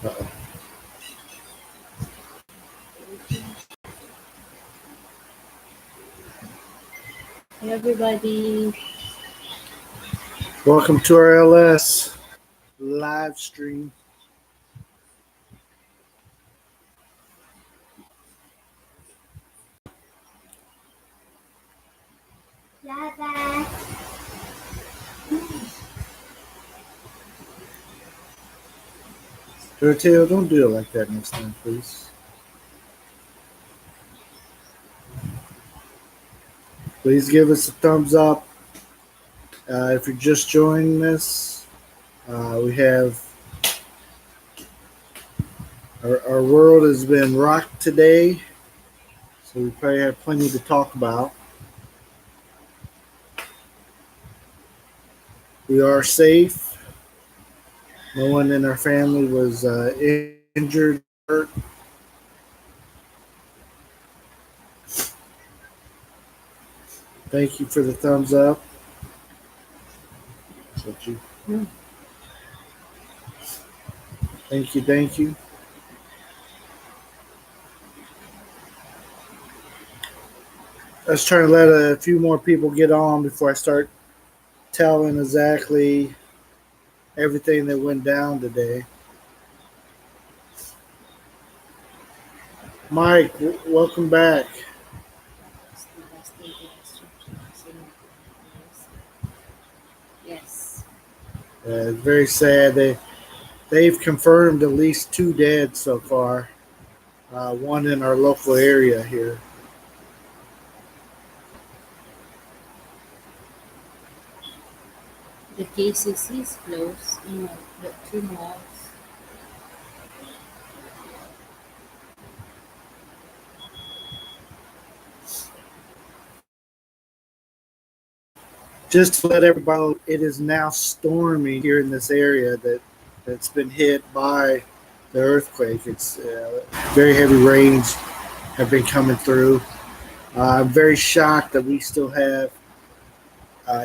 Uh-oh. Hey everybody. Welcome to our LS live stream. Dada. Doroteo, don't do it like that next time, please. Please give us a thumbs up. If you're just joining us, we have our world has been rocked today, so we probably have plenty to talk about. We are safe. No one in our family was injured, hurt. Thank you for the thumbs up. Thank you, thank you. I was trying to let a few more people get on before I start telling exactly everything that went down today. Mike, welcome back. Yes. It's very sad. They've confirmed at least 2 dead so far. One in our local area here. The KCC is closed. The 2 malls. Just to let everybody know, it is now storming here in this area that's been hit by the earthquake. It's very heavy rains have been coming through. I'm very shocked that we still have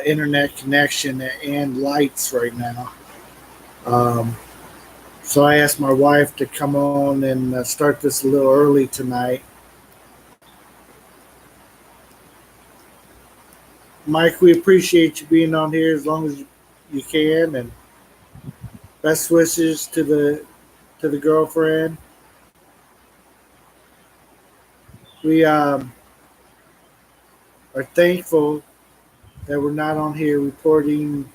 internet connection and lights right now. So I asked my wife to come on and start this a little early tonight. Mike, we appreciate you being on here as long as you can, and best wishes to the girlfriend. We are thankful that we're not on here reporting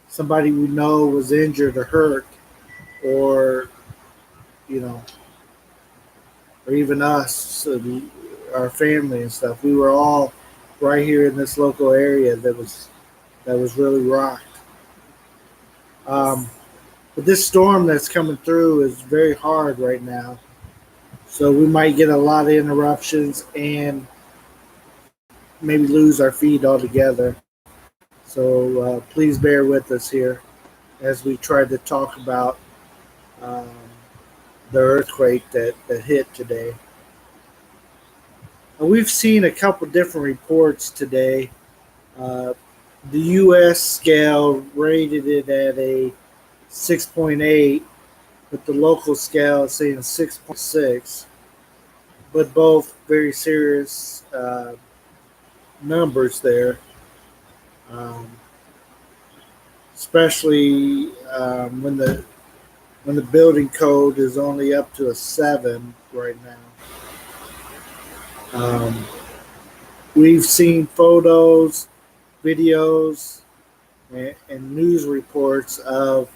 somebody we know was injured or hurt, or you know, or even us, our family and stuff. We were all right here in this local area that was really rocked. But this storm that's coming through is very hard right now, so we might get a lot of interruptions and maybe lose our feed altogether. So please bear with us here as we try to talk about um, the earthquake that hit today. We've seen a couple different reports today. Uh, the U.S. scale rated it at a 6.8, but the local scale is saying 6.6. But both very serious numbers there, especially when the building code is only up to a 7 right now. We've seen photos, videos, and news reports of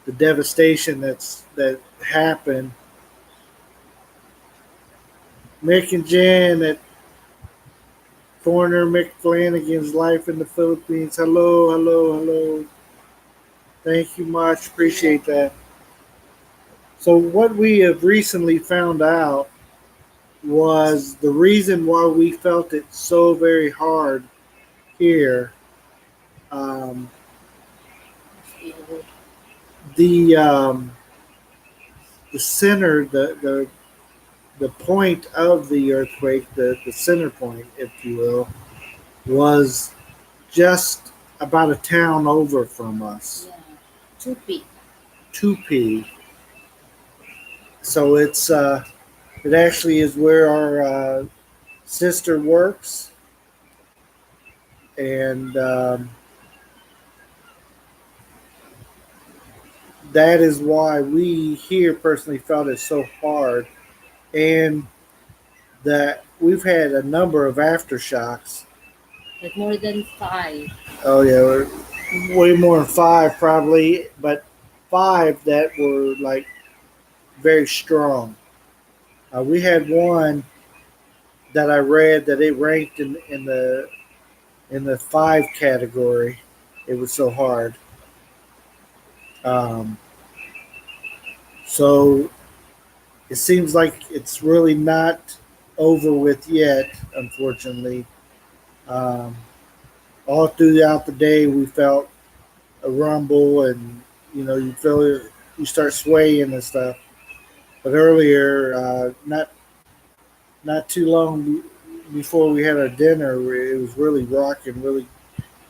the devastation that happened. Mick and Jan at Foreigner Mick Flanagan's Life in the Philippines. Hello, hello, hello. Thank you much. Appreciate that. So what we have recently found out was the reason why we felt it so very hard here. Um, the center, the point of the earthquake, the center point, if you will, was just about a town over from us. Yeah. 2P. 2P. So it actually is where our sister works, and that is why we here personally felt it so hard, and that we've had a number of aftershocks. Like more than five. Oh yeah, way more than five probably, but five that were like very strong. We had one that I read that it ranked in the five category. It was so hard. Um, so it seems like it's really not over with yet, unfortunately. Um, all throughout the day, we felt a rumble, and you feel it, you start swaying and stuff. But earlier, not too long before we had our dinner, it was really rocking,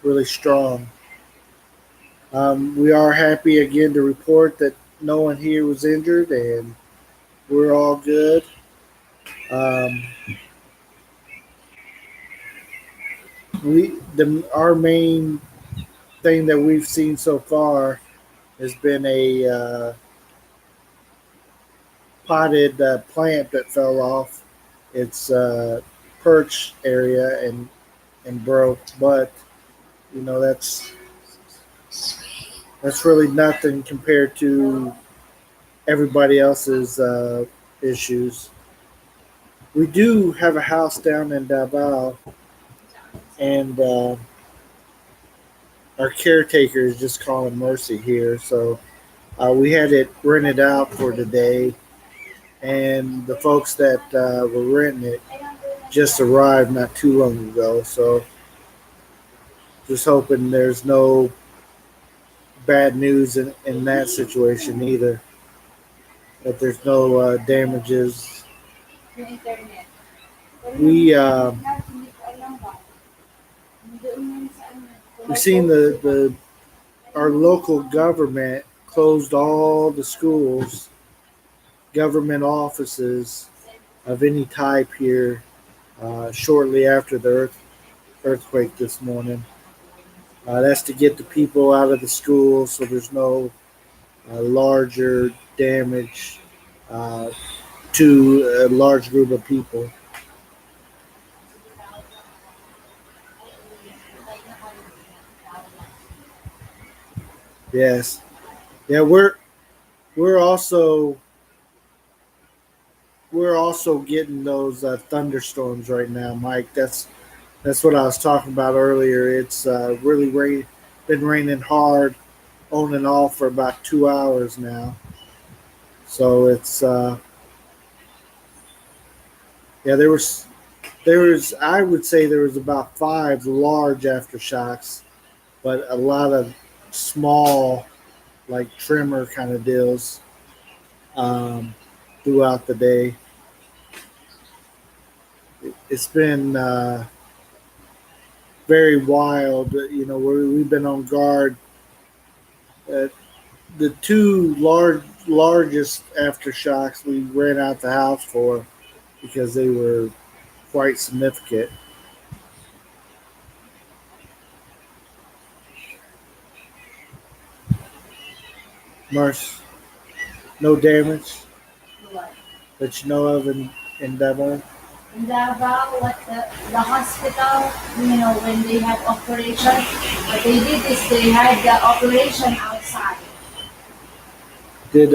really strong. We are happy again to report that no one here was injured, and we're all good. Um, our main thing that we've seen so far has been a potted plant that fell off its perch area and broke. But that's really nothing compared to everybody else's issues. We do have a house down in Davao, and our caretaker is just calling mercy here. So we had it rented out for today, and the folks that were renting it just arrived not too long ago. So just hoping there's no bad news in that situation either. That there's no damages. We we've seen the our local government closed all the schools, government offices of any type here shortly after the earthquake this morning. That's to get the people out of the schools so there's no larger damage uh, to a large group of people. Yes, yeah, we're also we're also getting those thunderstorms right now, Mike. That's what I was talking about earlier. It's been raining hard on and off for about 2 hours now. So it's yeah, there was I would say there was about five large aftershocks, but a lot of small like trimmer kind of deals um, throughout the day. It's been very wild. We've been on guard. Uh, the two largest aftershocks we ran out the house for because they were quite significant. Mars, no damage What? that you know of in Devon. In Davao, what the hospital, when they had operation, what they did is they had the operation outside. Did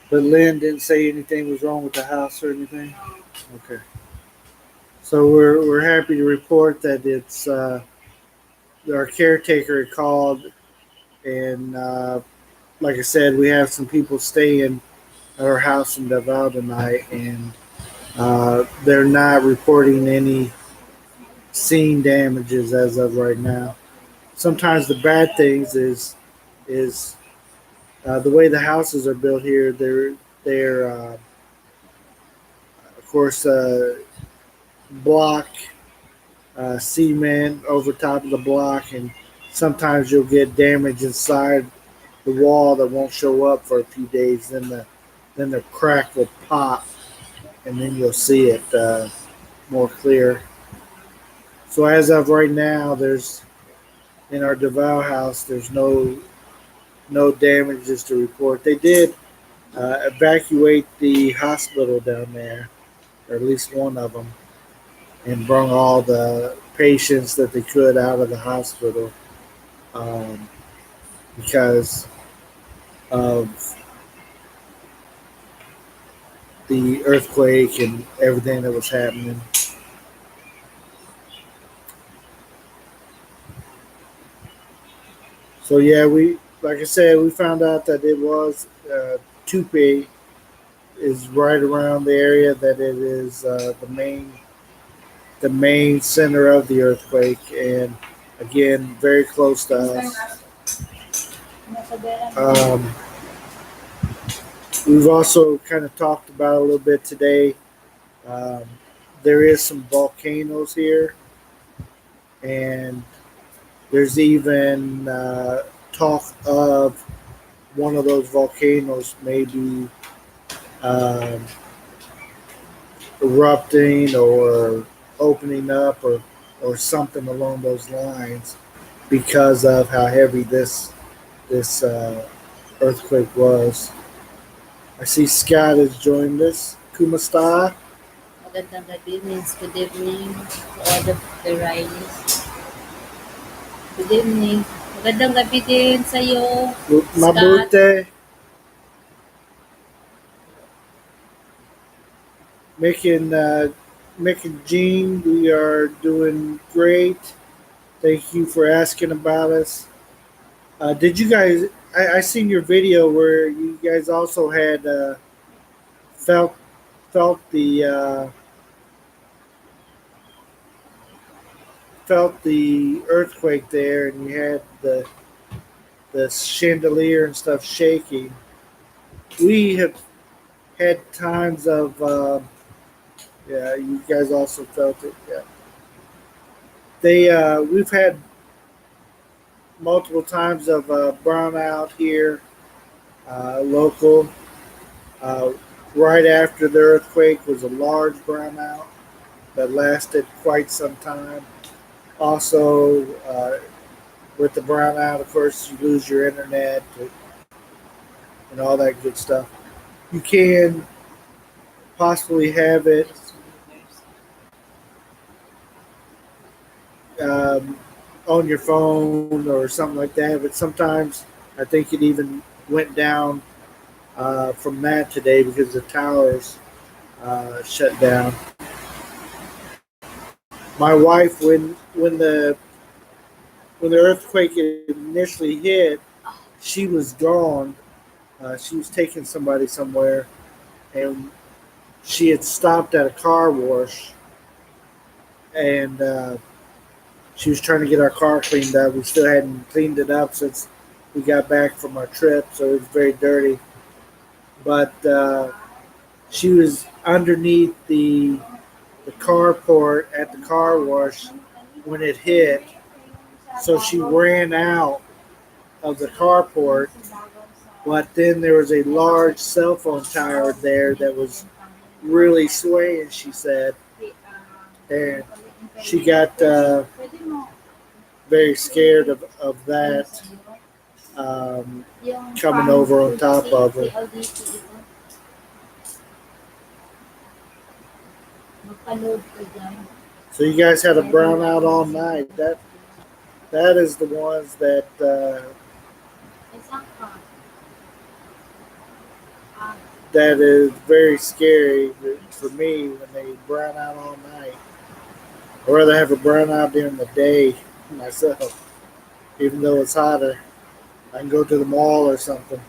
but Lynn didn't say anything was wrong with the house or anything. Okay, so we're happy to report that it's our caretaker called, and like I said, we have some people staying at our house in Davao tonight, and they're not reporting any scene damages as of right now. Sometimes the bad things is the way the houses are built here. They're of course block cement over top of the block, and sometimes you'll get damage inside the wall that won't show up for a few days. Then then the crack will pop, and then you'll see it more clear. So as of right now, there's in our Davao house, there's no damages to report. They did evacuate the hospital down there, or at least one of them, and brought all the patients that they could out of the hospital um, because of the earthquake and everything that was happening. So yeah, we like I said, we found out that it was Tupi is right around the area that it is the main center of the earthquake, and again, very close to us. Um, we've also kind of talked about a little bit today. Um, there is some volcanoes here, and there's even talk of one of those volcanoes maybe um, erupting or opening up or something along those lines because of how heavy this earthquake was. I see Scott has joined us. Kumasta. Magandang gabi means good evening to all the Rileys. Good evening. Magandang gabi din sa'yo, Scott. Mabute. Mick and Jean, we are doing great. Thank you for asking about us. Did you guys? I seen your video where you guys also had felt felt the earthquake there, and you had the chandelier and stuff shaking. We have had times of yeah. You guys also felt it. Yeah. We've had multiple times of brownout here, local. Uh, right after the earthquake was a large brownout that lasted quite some time. Also, with the brownout, of course, you lose your internet and all that good stuff. You can possibly have it um, on your phone or something like that, but sometimes I think it even went down from that today because the towers shut down. My wife, when the earthquake initially hit, she was gone. She was taking somebody somewhere, and she had stopped at a car wash, and she was trying to get our car cleaned up. We still hadn't cleaned it up since we got back from our trip, so it was very dirty. But she was underneath the carport at the car wash when it hit, so she ran out of the carport. But then there was a large cell phone tower there that was really swaying, she said, and she got very scared of that coming over on top of her. So you guys had a brownout all night. That is the ones that is very scary for me when they brown out all night. I'd rather have a brownout during the day myself, even though it's hotter. I can go to the mall or something.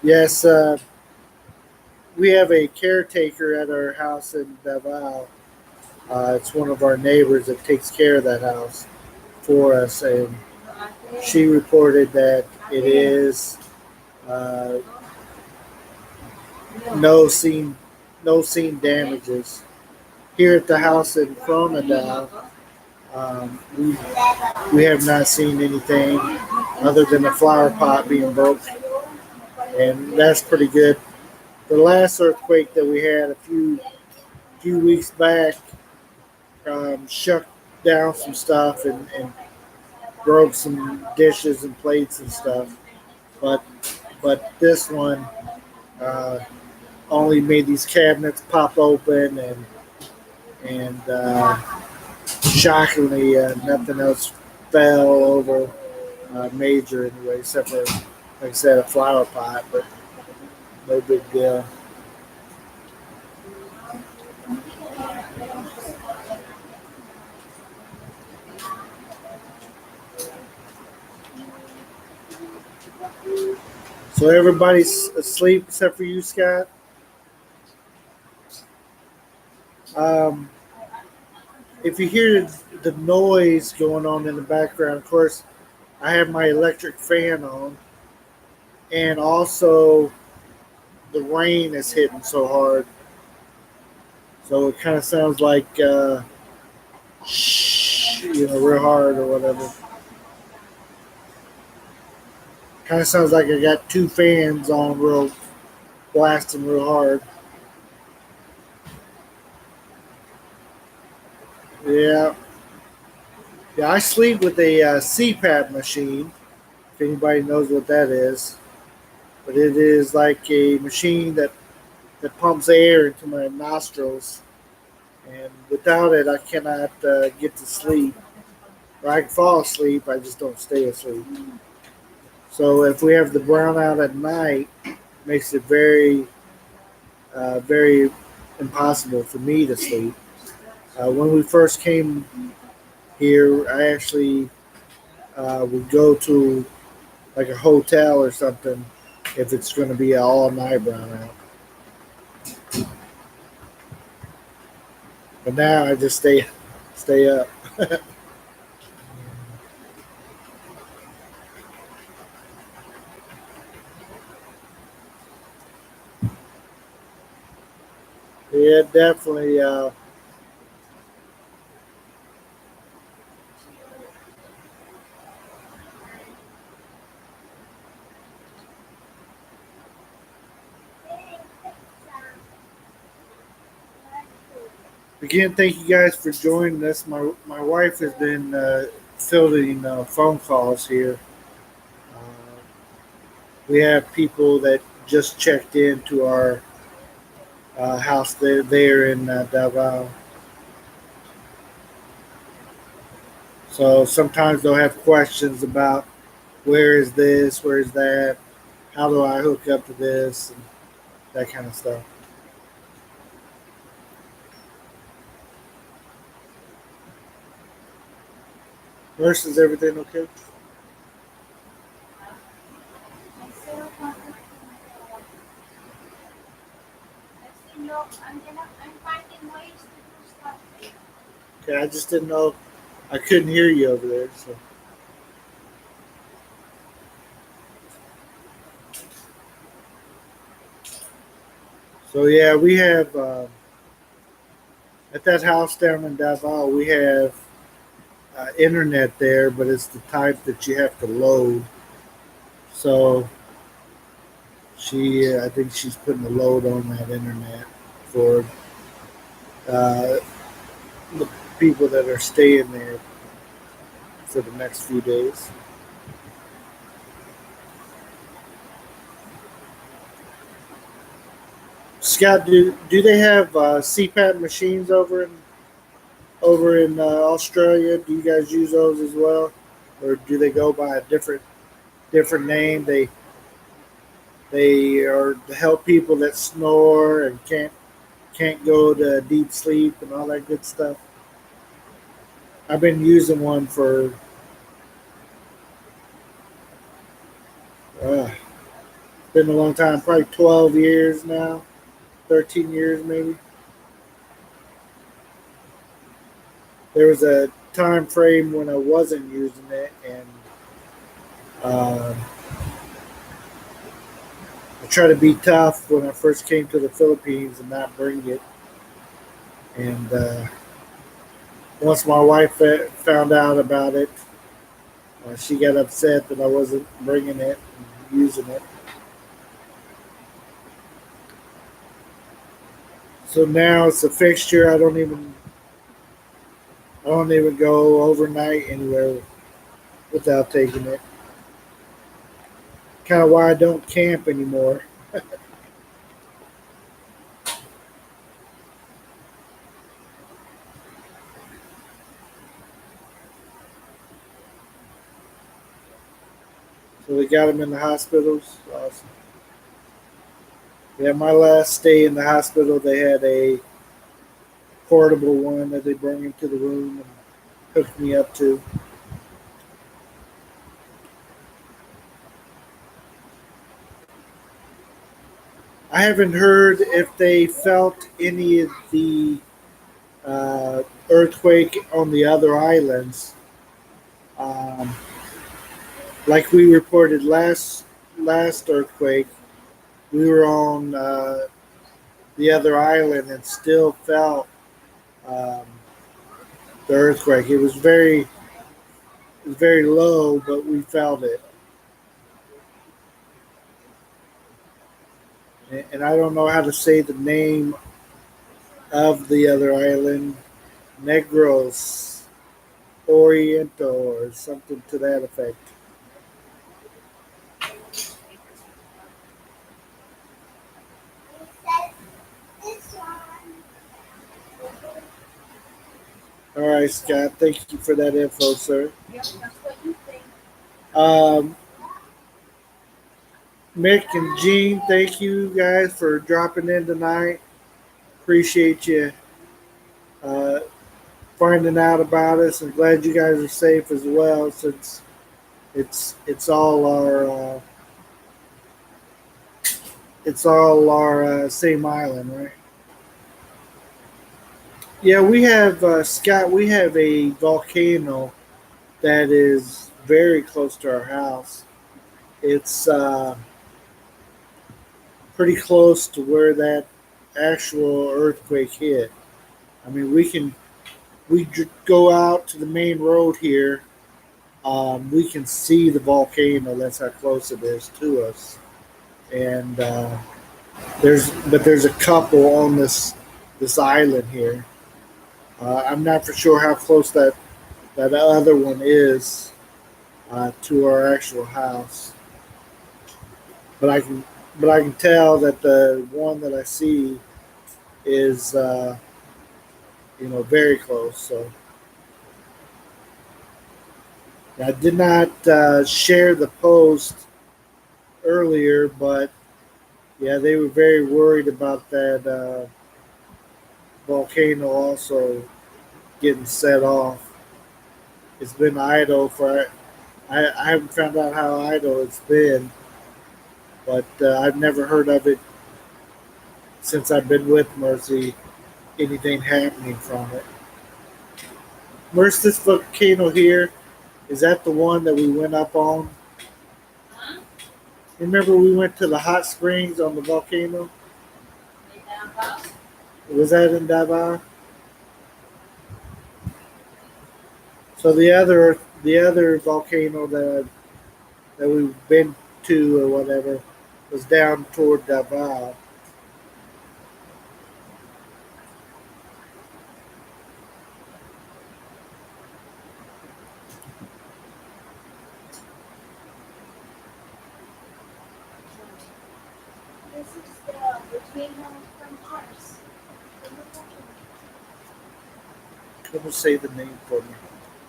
Yes, we have a caretaker at our house in Davao. It's one of our neighbors that takes care of that house for us, and she reported that it is uh, no seen no seen damages here at the house in Coronadal. We have not seen anything other than the flower pot being broke, and that's pretty good. The last earthquake that we had a few weeks back shook down some stuff and broke some dishes and plates and stuff. But this one uh, only made these cabinets pop open and shockingly nothing else fell over major anyway, except for like I said a flower pot, but no big deal. So everybody's asleep except for you, Scott. Um, if you hear the noise going on in the background, of course, I have my electric fan on, and also the rain is hitting so hard, so it kind of sounds like shh, real hard or whatever. Kind of sounds like I got two fans on, real blasting real hard. Yeah, yeah. I sleep with a CPAP machine. If anybody knows what that is, but it is like a machine that pumps air into my nostrils, and without it, I cannot get to sleep. Or I can fall asleep, I just don't stay asleep. So if we have the brownout at night, it makes it very impossible for me to sleep. When we first came here, I actually would go to like a hotel or something if it's going to be an all night brownout. But now I just stay up. Yeah, definitely. Again, thank you guys for joining us. My wife has been fielding phone calls here. Uh, we have people that just checked into our house there in Davao. So sometimes they'll have questions about where is this, where is that, how do I hook up to this, and that kind of stuff. Nurse, is everything okay? Okay, I just didn't know. I couldn't hear you over there. So yeah, we have at that house down in Davao, we have internet there, but it's the type that you have to load. So I think she's putting a load on that internet for uh, the people that are staying there for the next few days. Scott, do they have CPAP machines over in Australia? Do you guys use those as well, or do they go by a different name? They are to help people that snore and can't go to deep sleep and all that good stuff. I've been using one for been a long time, probably 12 years now, 13 years maybe. There was a time frame when I wasn't using it, and uh, I try to be tough when I first came to the Philippines and not bring it. And Once my wife found out about it, she got upset that I wasn't bringing it and using it. So now it's a fixture. I don't even go overnight anywhere without taking it. Kind of why I don't camp anymore. So they got them in the hospitals. Awesome. Yeah, my last stay in the hospital, they had a portable one that they bring into the room and hooked me up to. I haven't heard if they felt any of the earthquake on the other islands. Um, like we reported last earthquake, we were on the other island and still felt um, the earthquake. It was very low, but we felt it. And I don't know how to say the name of the other island, Negros Oriental or something to that effect. All right, Scott. Thank you for that info, sir. Yep, that's what you think. Um, Mick and Gene, thank you guys for dropping in tonight. Appreciate you uh, finding out about us, and glad you guys are safe as well. Since it's all our same island, right? Yeah, we have Scott. We have a volcano that is very close to our house. It's pretty close to where that actual earthquake hit. I mean, go out to the main road here. We can see the volcano. That's how close it is to us. And there's a couple on this island here. I'm not for sure how close that other one is to our actual house, but I can tell that the one that I see is very close. So I did not share the post earlier, but yeah, they were very worried about that volcano also getting set off. It's been idle for I haven't found out how idle it's been, but I've never heard of it since I've been with Mercy. Anything happening from it. Mercy, this volcano here, is that the one that we went up on? Huh? Remember we went to the hot springs on the volcano? May Davao? Was that in Davao? So the other volcano that we've been to or whatever was down toward Davao. This is the between from Mars. Let me say the name for me.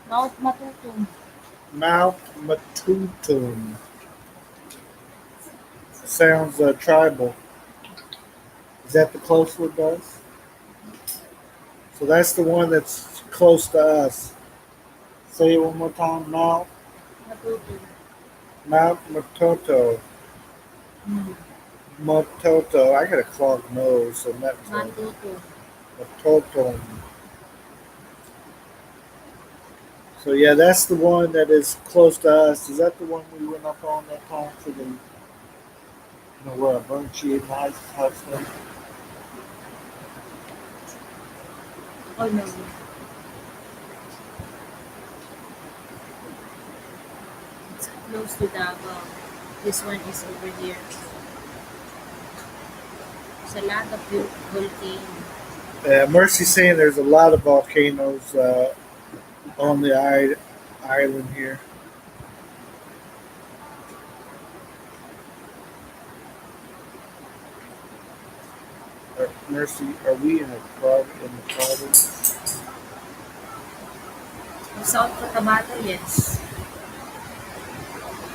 Mount Matutum. Mount Matutum. Sounds tribal. Is that the close one does? So that's the one that's close to us. Say it one more time. Matutum. Mount Matoto. Hmm. Matoto. I got a clogged nose, so Mantutum. Matoto. So yeah, that's the one that is close to us. Is that the one we went up on that time for the where I burnt she and ice husband? Oh no. close to Davao. This one is over here. There's a lot of volcano. Mercy's saying there's a lot of volcanoes on the island here. Mercy, are we in the province? South Cotabato, yes.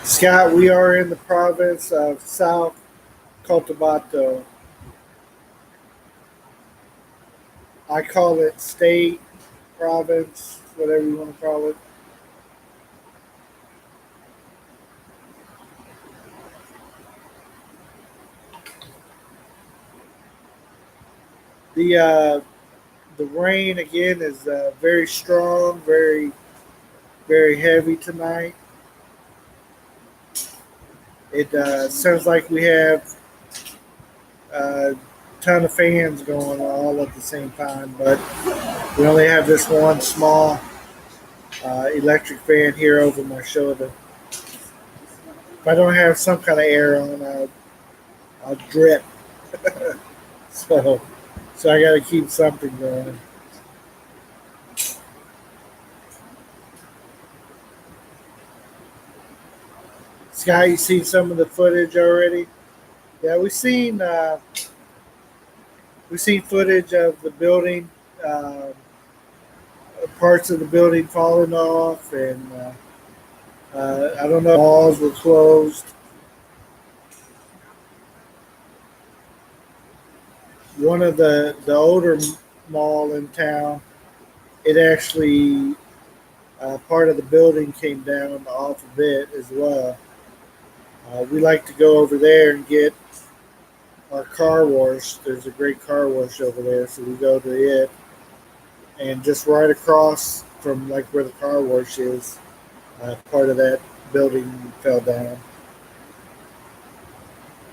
Scott, we are in the province of South Cotabato. I call it state, province, whatever you want to call it. The rain again is very strong, very heavy tonight. It sounds like we have a ton of fans going all at the same time, but we only have this one small electric fan here over my shoulder. If I don't have some kind of air on, I'll drip. so, so I got to keep something going. Sky, you seen some of the footage already? Yeah, we've seen footage of the building, parts of the building falling off, and I don't know. Malls were closed. One of the older mall in town, it actually part of the building came down off of it as well. We like to go over there and get our car wash. There's a great car wash over there, so we go to it. And just right across from like where the car wash is, part of that building fell down.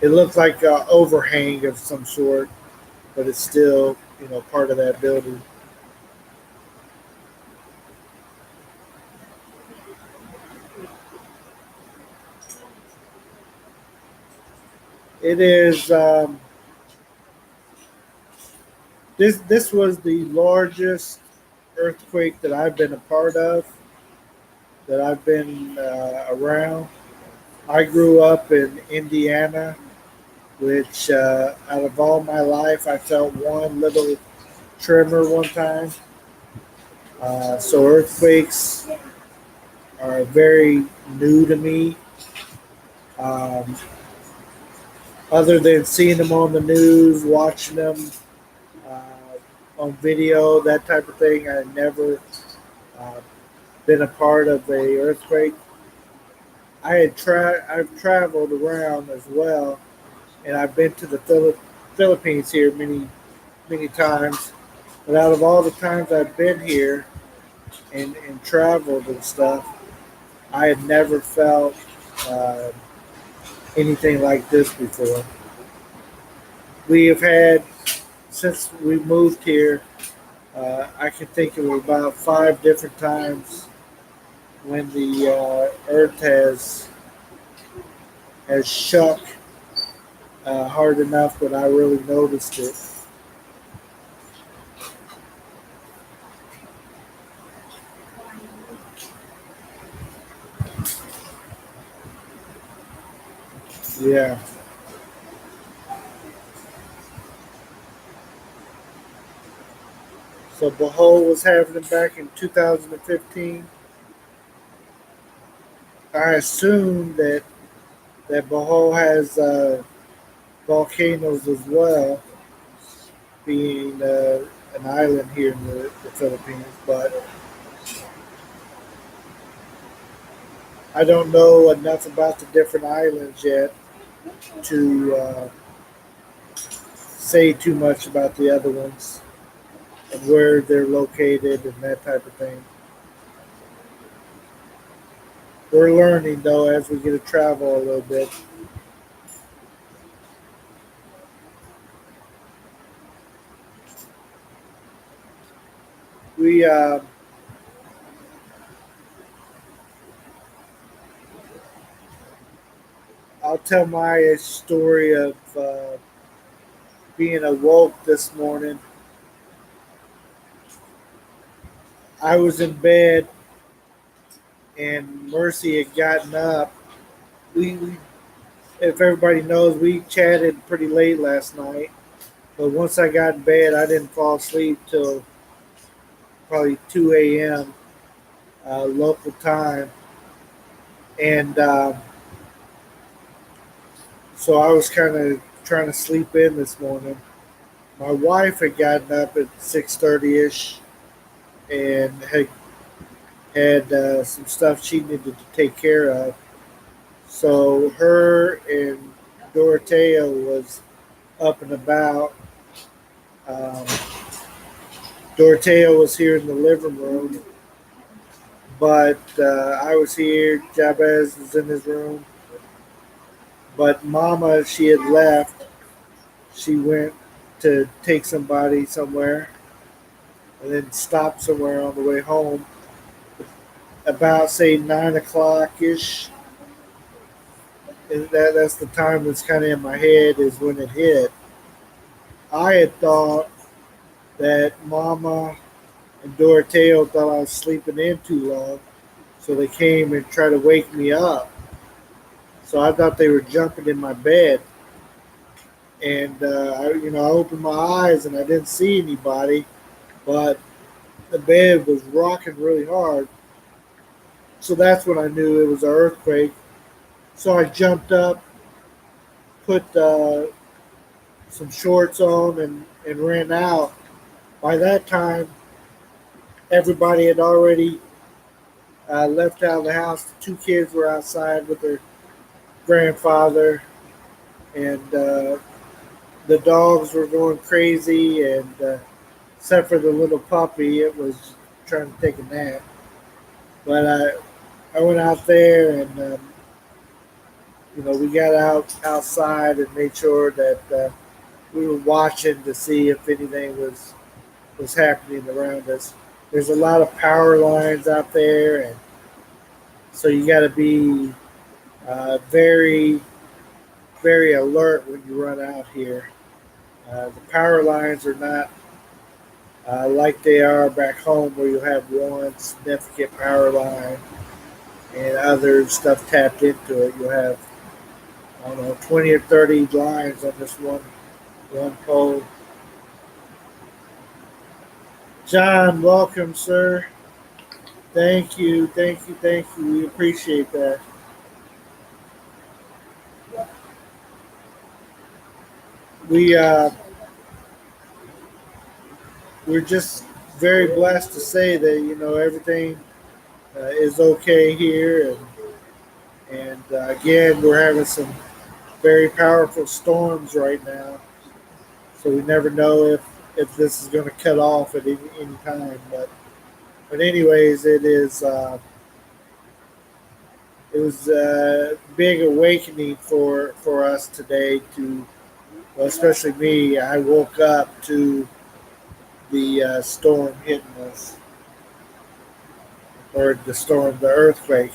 It looked like an overhang of some sort, but it's still, part of that building. It is. This was the largest earthquake that I've been a part of, that I've been around. I grew up in Indiana, which out of all my life, I felt one little tremor one time. So earthquakes are very new to me. Um, other than seeing them on the news, watching them uh, on video, that type of thing, I never uh, been a part of a earthquake. I've traveled around as well, and I've been to the Philippines here many times. But out of all the times I've been here and traveled and stuff, I had never felt uh, anything like this before. We have had, since we moved here, I can think of about 5 different times when the earth has shook hard enough that I really noticed it. Yeah. So Bohol was having them back in 2015. I assume that Bohol has volcanoes as well, being an island here in the Philippines. But I don't know enough about the different islands yet to say too much about the other ones and where they're located and that type of thing. We're learning though as we get to travel a little bit. We I'll tell my story of being awoke this morning. I was in bed and Mercy had gotten up. We if everybody knows, we chatted pretty late last night. But once I got in bed, I didn't fall asleep till probably 2 a.m. Local time, and so I was kind of trying to sleep in this morning. My wife had gotten up at 6:30 ish and had some stuff she needed to take care of. So her and Dorothea was up and about. Um, Dorothea was here in the living room, but I was here. Jabez was in his room, but Mama, she had left. She went to take somebody somewhere, and then stopped somewhere on the way home. About say 9 o'clock ish. That's the time that's kind of in my head is when it hit. I had thought that Mama and Dorothea thought I was sleeping in too long, so they came and tried to wake me up. So I thought they were jumping in my bed, and I opened my eyes and I didn't see anybody, but the bed was rocking really hard. So that's when I knew it was an earthquake. So I jumped up, put some shorts on, and ran out. By that time, everybody had already left out of the house. The two kids were outside with their grandfather, and the dogs were going crazy. And except for the little puppy, it was trying to take a nap. But I went out there, and we got outside and made sure that we were watching to see if anything was happening around us. There's a lot of power lines out there, and so you got to be very, very alert when you run out here. The power lines are not like they are back home, where you have one significant power line and other stuff tapped into it. You'll have, I don't know, 20 or 30 lines on this one pole. John, welcome, sir. Thank you, thank you, thank you. We appreciate that. We we're just very blessed to say that everything is okay here, and again we're having some very powerful storms right now. So we never know if this is going to cut off at any time. But anyways, it was a big awakening for us today. Well, especially me. I woke up to the storm hitting us, or the earthquake.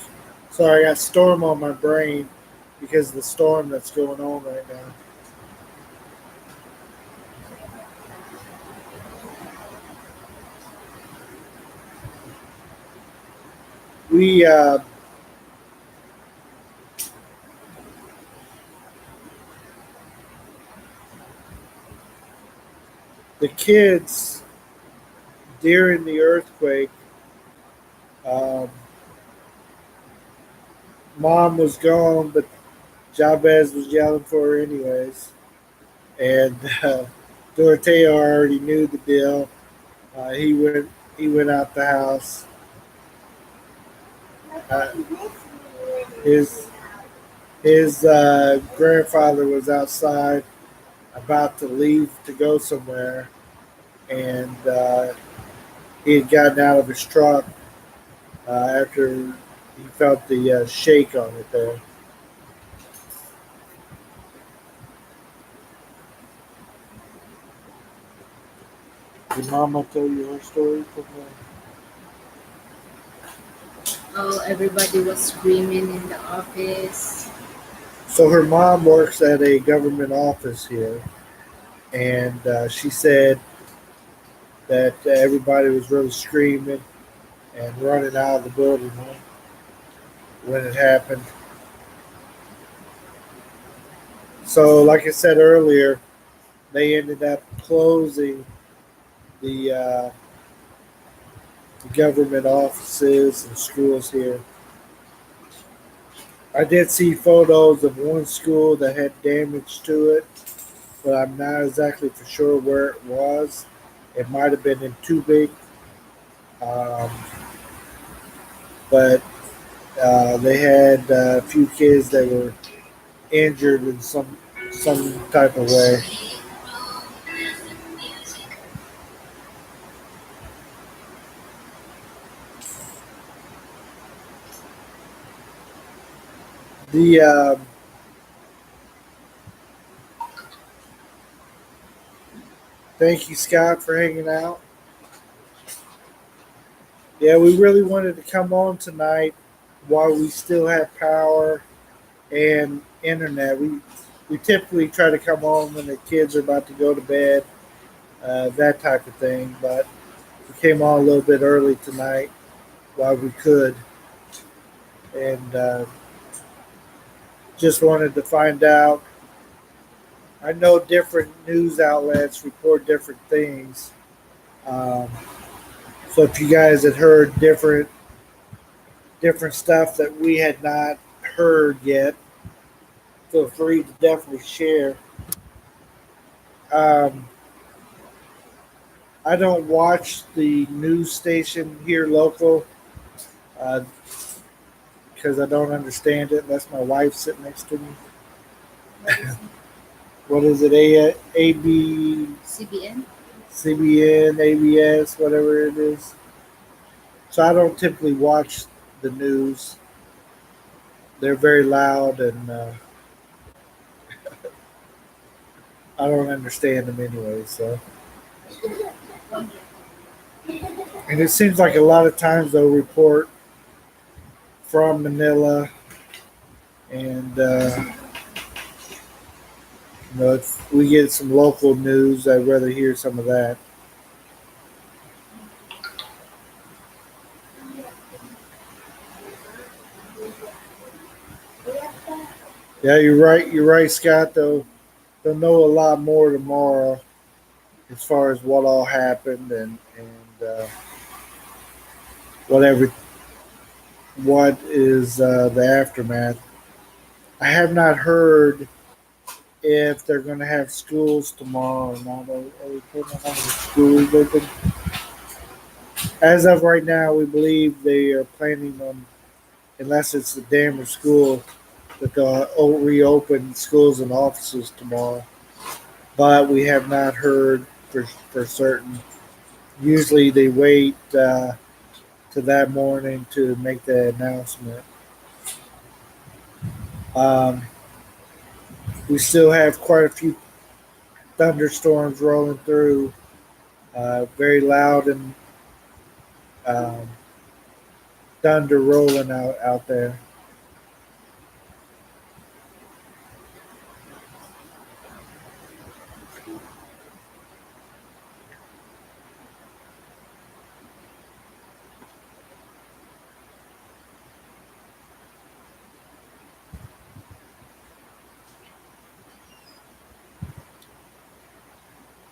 Sorry, I got storm on my brain because of the storm that's going on right now. We the kids during the earthquake, um, Mom was gone, but Jabez was yelling for her anyways, and Dorothea already knew the deal. He went out the house. Uh, his his grandfather was outside about to leave to go somewhere, and he had gotten out of his truck after he felt the shake on it there. Did Mama tell you her story from Oh, everybody was screaming in the office. So her mom works at a government office here, and she said that everybody was really screaming and running out of the building when it happened. So, like I said earlier, they ended up closing the, uh, the government offices and schools here. I did see photos of one school that had damage to it, but I'm not exactly for sure where it was. It might have been in Tubig, um, but they had a few kids that were injured in some type of way. The Thank you, Scott, for hanging out. Yeah, we really wanted to come on tonight while we still have power and internet. We typically try to come on when the kids are about to go to bed, that type of thing. But we came on a little bit early tonight while we could, and just wanted to find out. I know different news outlets report different things. Um, so if you guys had heard different stuff that we had not heard yet, feel free to definitely share. Um, I don't watch the news station here local uh, because I don't understand it unless my wife's sitting next to me. What is it? What is it? A B CBN? CBN ABS, whatever it is. So I don't typically watch the news. They're very loud, and I don't understand them anyway. So, and it seems like a lot of times they'll report from Manila, and if we get some local news, I'd rather hear some of that. Yeah, you're right. You're right, Scott. Though they'll know a lot more tomorrow as far as what all happened and whatever what is the aftermath. I have not heard if they're going to have schools tomorrow or not. Are we planning on having schools open? As of right now, we believe they are planning on, unless it's a damaged school, that they'll reopen schools and offices tomorrow. But we have not heard for certain. Usually they wait to that morning to make the announcement. Um, we still have quite a few thunderstorms rolling through, very loud and um, thunder rolling out there.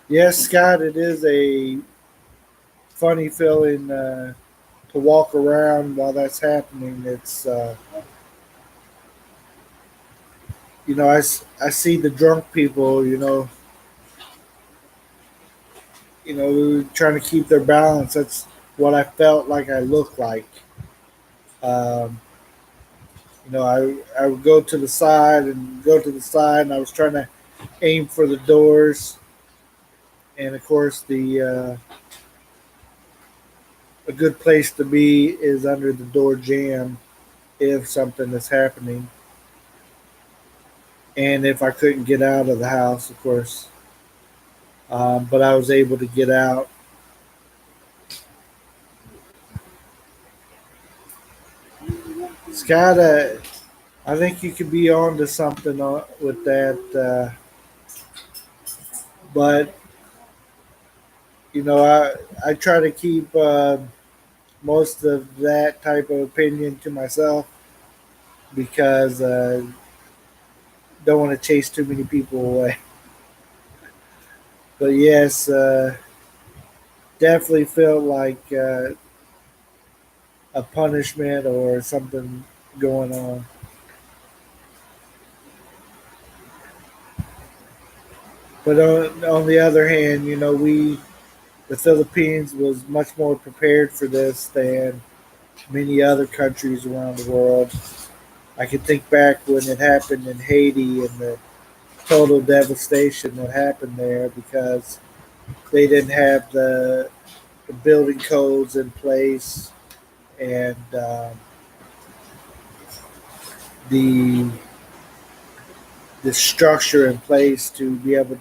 Yes, Scott, it is a funny feeling to walk around while that's happening. It's I see the drunk people, trying to keep their balance. That's what I felt like I looked like. Um, I would go to the side and go to the side, and I was trying to aim for the doors, and of course the a good place to be is under the door jamb if something is happening, and if I couldn't get out of the house, of course. But I was able to get out. Scott, I think you could be on to something with that, but I try to keep most of that type of opinion to myself because don't want to chase too many people away. But yes, definitely felt like a punishment or something going on. But on the other hand, the Philippines was much more prepared for this than many other countries around the world. I can think back when it happened in Haiti and the total devastation that happened there because they didn't have the building codes in place and the the structure in place to be able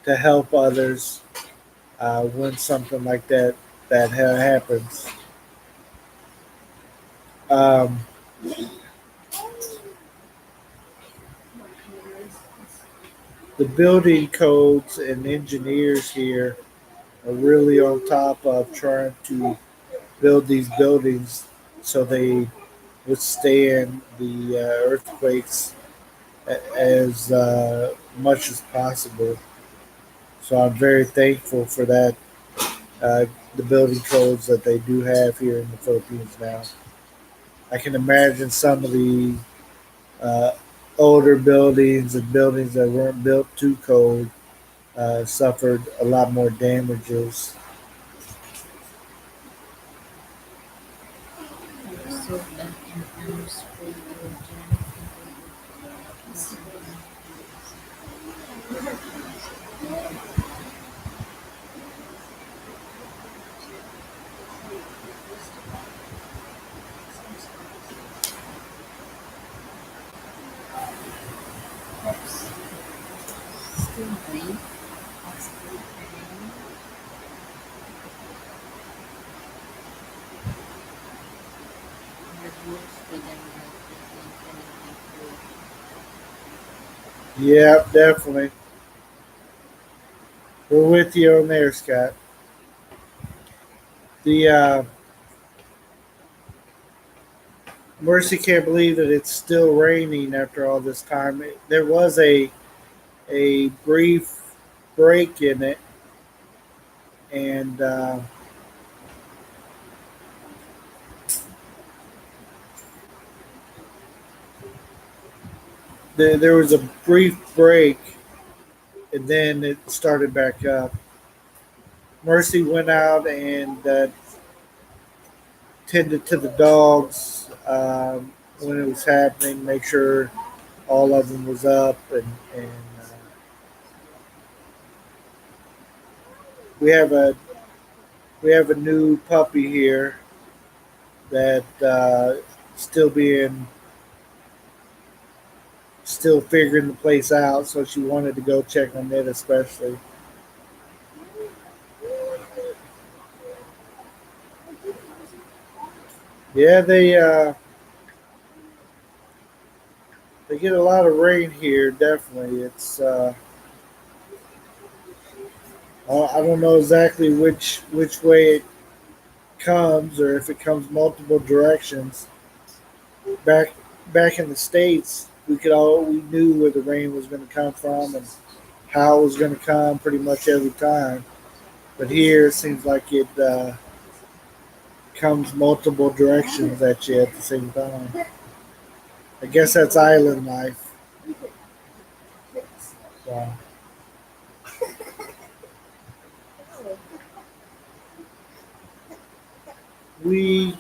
to help others when something like that happens. Um, the building codes and engineers here are really on top of trying to build these buildings so they withstand the earthquakes as much as possible. So I'm very thankful for that, uh, the building codes that they do have here in the Philippines now. I can imagine some of the uh, older buildings and buildings that weren't built too cold suffered a lot more damages. Also, in terms for your journey, still going, still planning, the rules for them that they can Yeah, definitely. We're with you on there, Scott. The Mercy can't believe that it's still raining after all this time. There was a brief break in it, and there was a brief break, and then it started back up. Mercy went out and tended to the dogs when it was happening, make sure all of them was up, and we have a we have a new puppy here that still being still figuring the place out. So she wanted to go check on it, especially. Yeah, they get a lot of rain here. Definitely, it's I don't know exactly which way it comes or if it comes multiple directions. Back back in the states, we knew where the rain was going to come from and how it was going to come pretty much every time. But here it seems like it comes multiple directions at you at the same time. I guess that's island life. So we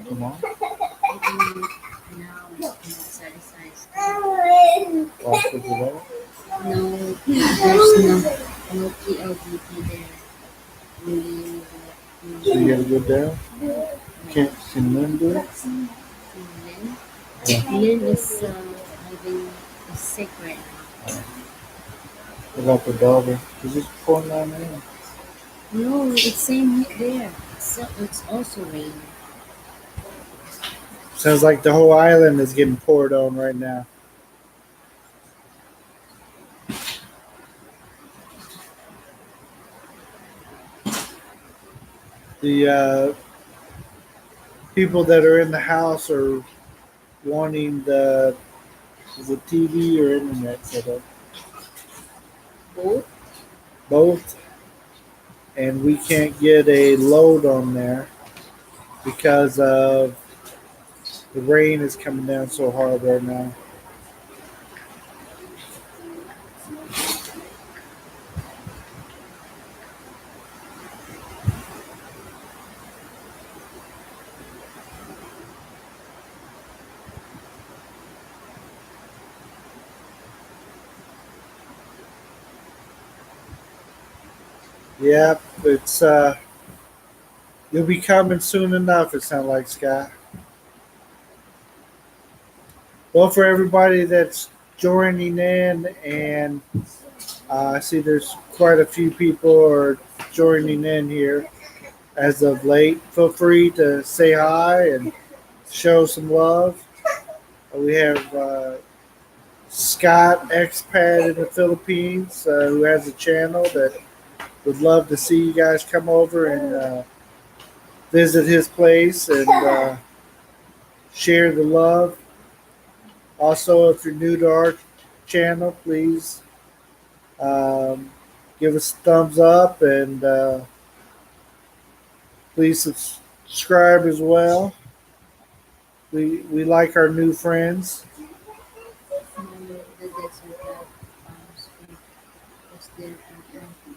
come on. now exercise. Walk with the dog. No, there's no PLDT there. Only So you gotta go down. Can Lynn do it? Lynn. Yeah. Lynn is having a sick right now. What about the dog? Is it pouring down there? No, it's same there. So it's also raining. Sounds like the whole island is getting poured on right now. The people that are in the house are wanting the TV or internet set up. Both. Both, and we can't get a load on there because of the rain is coming down so hard right now. Yep, it's you'll be coming soon enough. It sounds like Scott. Well, for everybody that's joining in, and I see there's quite a few people are joining in here as of late. Feel free to say hi and show some love. We have Scott, expat in the Philippines, who has a channel that would love to see you guys come over and visit his place and share the love. Also, if you're new to our channel, please um, give us a thumbs up and please subscribe as well. We like our new friends. None of the desert have farms because they're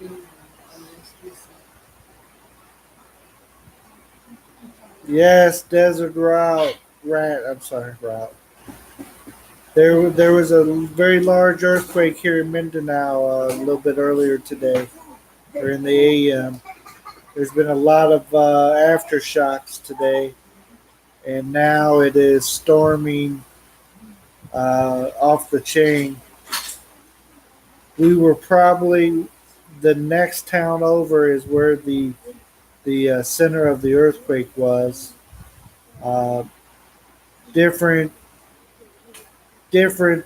unfriendly always busy. Yes, desert route rat. I'm sorry, route. There was a very large earthquake here in Mindanao a little bit earlier today, or in the AM. There's been a lot of aftershocks today, and now it is storming off the chain. We were probably the next town over is where the center of the earthquake was. Uh, different different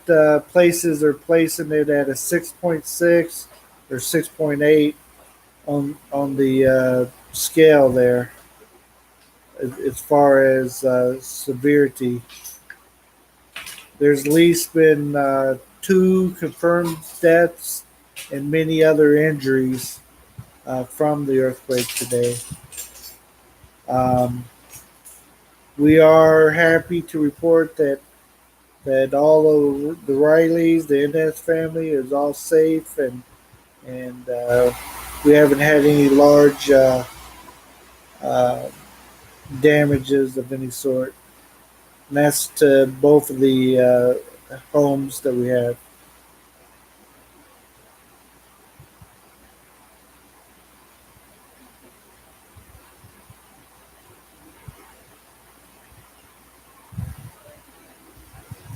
places are placing it at a 6.6 or 6.8 on the scale there as far as severity. There's at least been two confirmed deaths and many other injuries from the earthquake today. Um, we are happy to report that all of the Rileys, the Inez family, is all safe and we haven't had any large uh, damages of any sort. And that's to both of the homes that we have.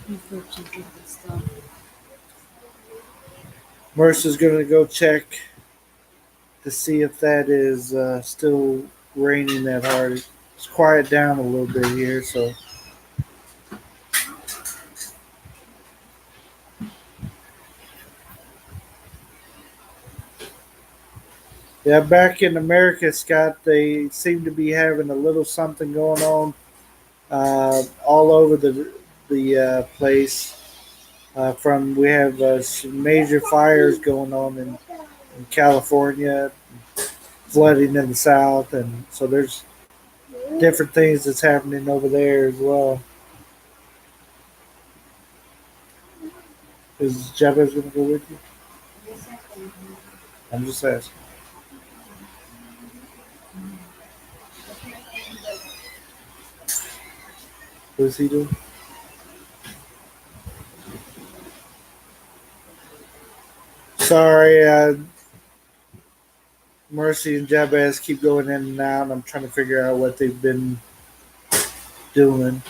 Unfortunately, the storm. Mercer's going to go check to see if that is still raining that hard. It's quiet down a little bit here, so yeah. Back in America, Scott, they seem to be having a little something going on all over the place. From we have some major fires going on in California, flooding in the south, and so there's different things that's happening over there as well. Is Jabez going to go with you? I'm just asking. What is he doing? Sorry, Mercy and Jabez keep going in and out. I'm trying to figure out what they've been doing.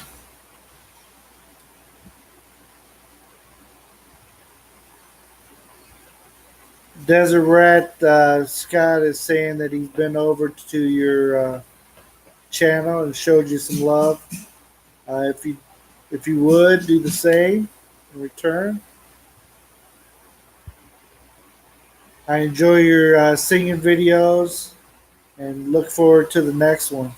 Desert Rat Scott is saying that he's been over to your channel and showed you some love. If you would do the same in return. I enjoy your singing videos and look forward to the next one.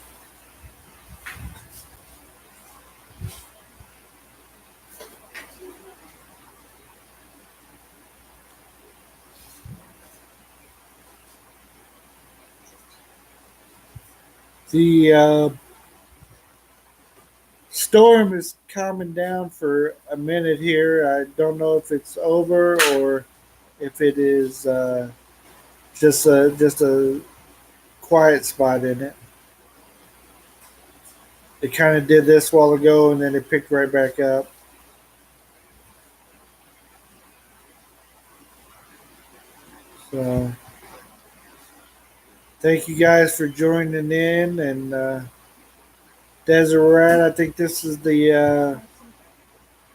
The storm is calming down for a minute here. I don't know if it's over or if it is just a quiet spot in it. It kind of did this while ago, and then it picked right back up. So thank you guys for joining in. And Deseret, I think this is the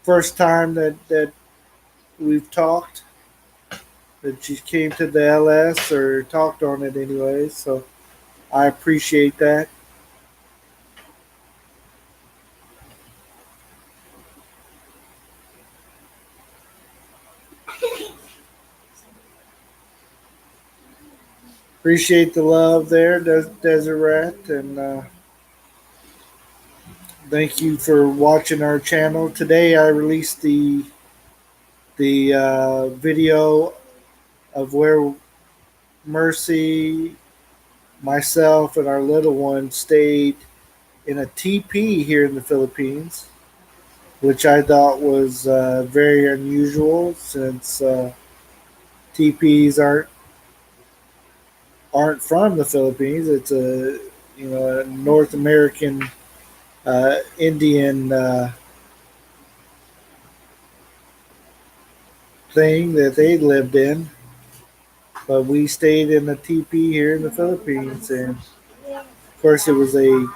first time that we've talked. That she came to the LS or talked on it anyway. So I appreciate that. Appreciate the love there, Deseret, and thank you for watching our channel. Today I released the video of where Mercy, myself, and our little one stayed in a TP here in the Philippines, which I thought was very unusual since TPs aren't from the Philippines. It's a North American Indian thing that they lived in, but we stayed in a teepee here in the Philippines, and of course it was a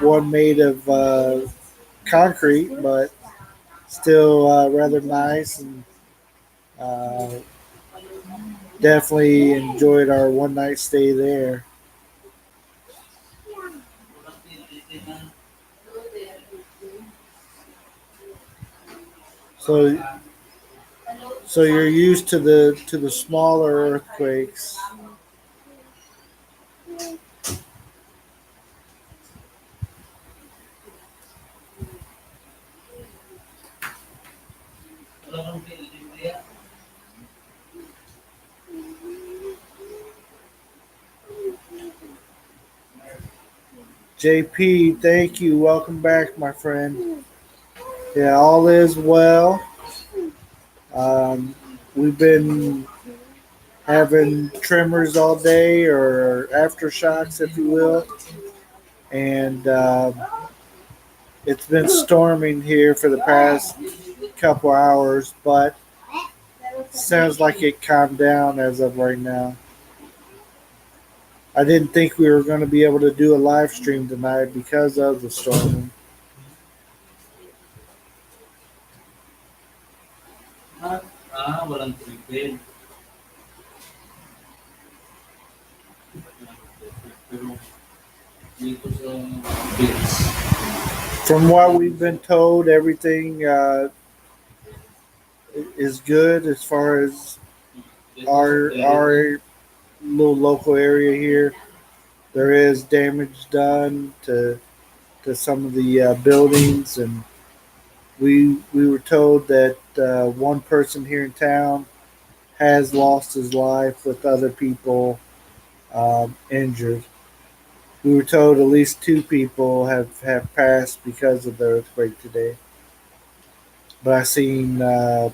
one made of concrete, but still rather nice, and uh, definitely enjoyed our one night stay there. So so you're used to the smaller earthquakes. JP, thank you. Welcome back, my friend. Yeah, all is well. Um, we've been having tremors all day, or aftershocks, if you will, and it's been storming here for the past couple hours, but sounds like it calmed down as of right now. I didn't think we were going to be able to do a live stream tonight because of the storm. Walang prepaid. Pero dito sa bills. From what we've been told, everything is good as far as our little local area here. There is damage done to some of the buildings, and we were told that one person here in town has lost his life, with other people injured. We were told at least two people have passed because of the earthquake today. But I seen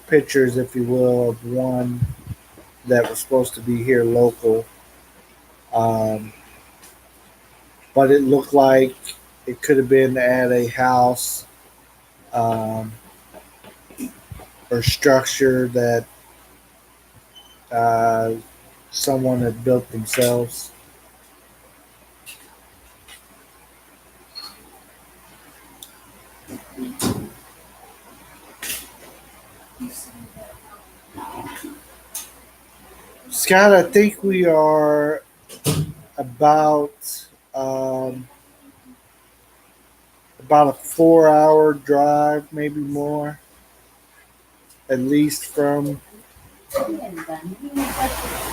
pictures, if you will, of one that was supposed to be here local. Um, but it looked like it could have been at a house um, or structure that uh, someone had built themselves. Scott, I think we are about about a 4 hour drive, maybe more, at least from.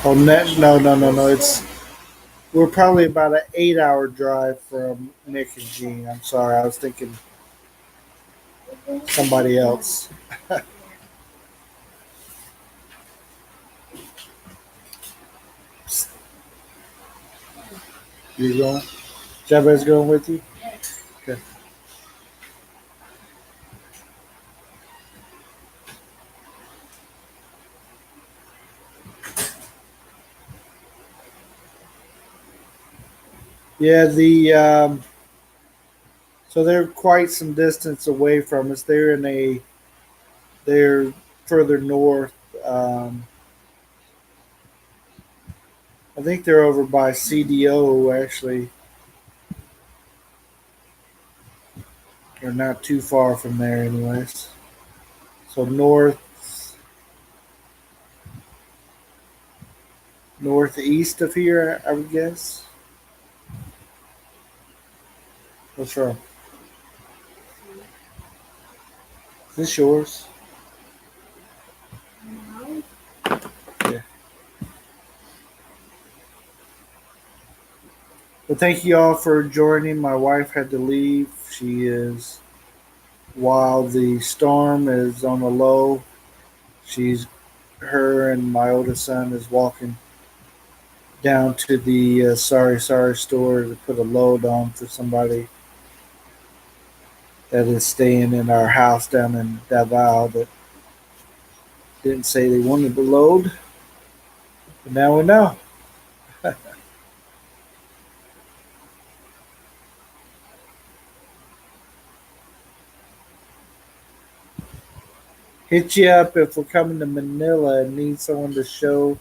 Oh, no. We're probably about an 8 hour drive from Nick and Jean. I'm sorry, I was thinking somebody else. You going? Javet's going with you? Okay. Yeah, so they're quite some distance away from us. They're further north. Um, I think they're over by CDO actually. They're not too far from there, anyways. So northeast of here, I would guess. What's wrong? Is this yours? Yeah. Well, thank you all for joining. My wife had to leave. She is, while the storm is on the low, she's her and my oldest son is walking down to the sorry store to put a load on for somebody that is staying in our house down in Davao that didn't say they wanted the load, but now we know. Hit you up if we're coming to Manila and need someone to show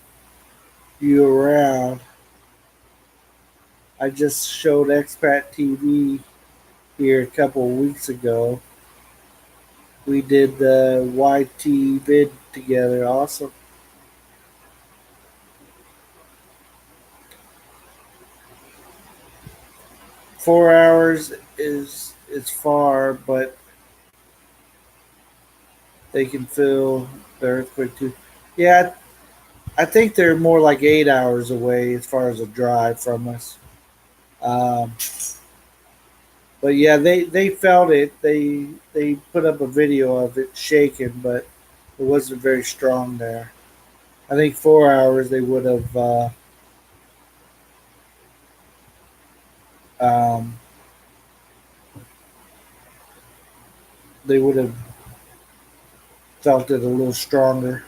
you around. I just showed Expat TV here a couple of weeks ago. We did the YT vid together. Awesome. 4 hours is far, but they can feel the earthquake too. Yeah, I think they're more like 8 hours away as far as a drive from us. Um, but yeah, they felt it. They put up a video of it shaking, but it wasn't very strong there. I think 4 hours um, they would have felt it a little stronger.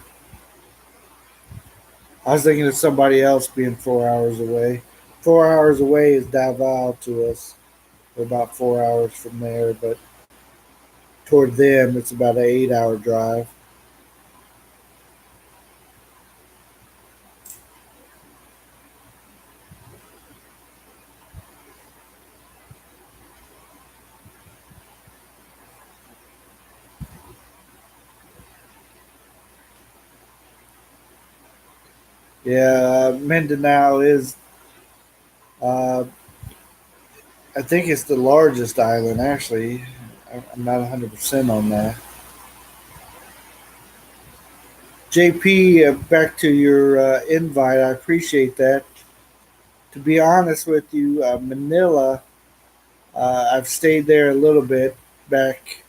I was thinking of somebody else being 4 hours away. 4 hours away is Davao to us. We're about 4 hours from there, but toward them it's about an 8 hour drive. Yeah, Mindanao is, uh, I think it's the largest island actually. I'm not 100% on that. JP, back to your invite. I appreciate that. To be honest with you, Manila, I've stayed there a little bit back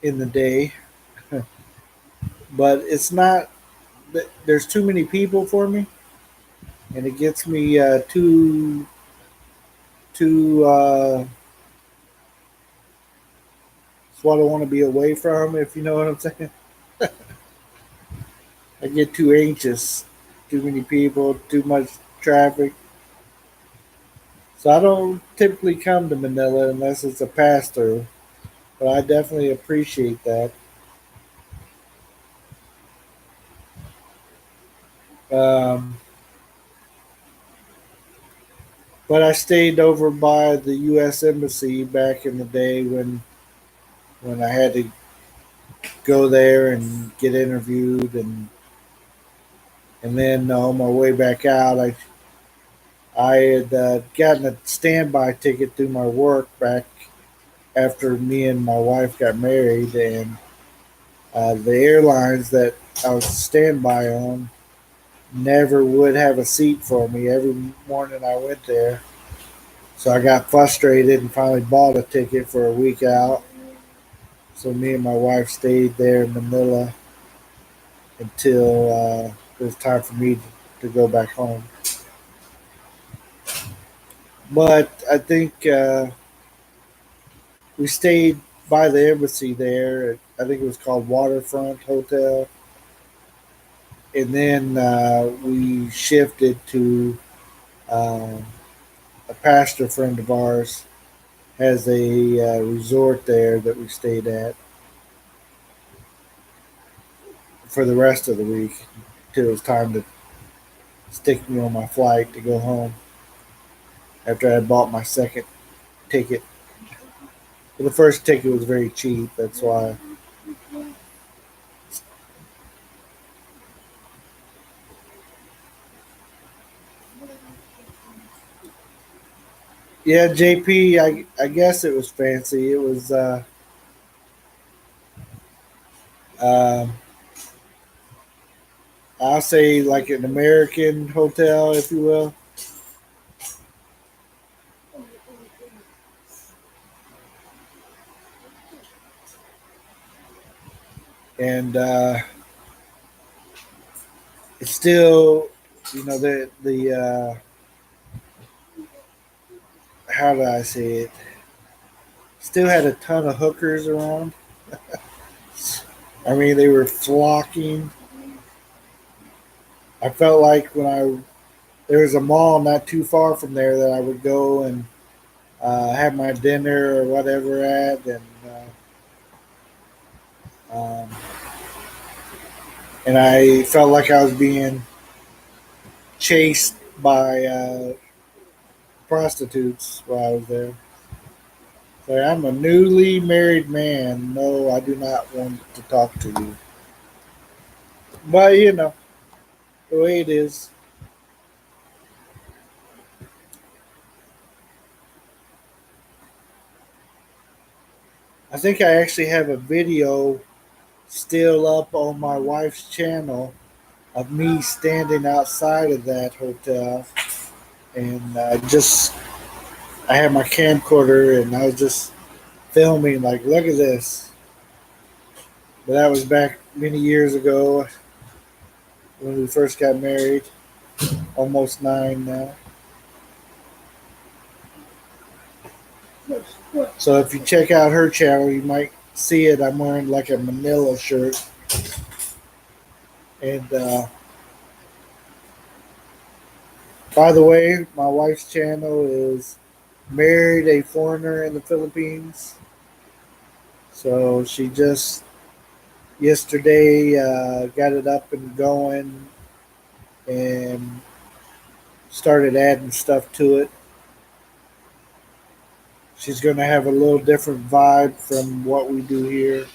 in the day, but it's not. There's too many people for me, and it gets me too. It's what I want to be away from. If you know what I'm saying, I get too anxious. Too many people, too much traffic. So I don't typically come to Manila unless it's a pass through. But I definitely appreciate that. Um, but I stayed over by the U.S. Embassy back in the day when I had to go there and get interviewed, and then on my way back out, I had gotten a standby ticket through my work back after me and my wife got married, and the airlines that I was standby on never would have a seat for me every morning I went there. So I got frustrated and finally bought a ticket for a week out. So me and my wife stayed there in Manila until it was time for me to go back home. But I think we stayed by the embassy there. I think it was called Waterfront Hotel. And then we shifted to um, a pastor friend of ours has a resort there that we stayed at for the rest of the week until it was time to stick me on my flight to go home after I had bought my second ticket. But the first ticket was very cheap. That's why. Yeah, JP. I guess it was fancy. It was uh, I'll say like an American hotel, if you will. And it's still, the how do I say it? Still had a ton of hookers around. I mean, they were flocking. I felt like there was a mall not too far from there that I would go and have my dinner or whatever at, um, and I felt like I was being chased by prostitutes while I was there. So I'm a newly married man. No, I do not want to talk to you. But the way it is. I think I actually have a video still up on my wife's channel of me standing outside of that hotel, and I had my camcorder and I was just filming like, look at this. But that was back many years ago when we first got married, almost 9 now. So if you check out her channel, you might see it. I'm wearing like a Manila shirt, and by the way, my wife's channel is Married a Foreigner in the Philippines. So she just yesterday got it up and going and started adding stuff to it. She's going to have a little different vibe from what we do here.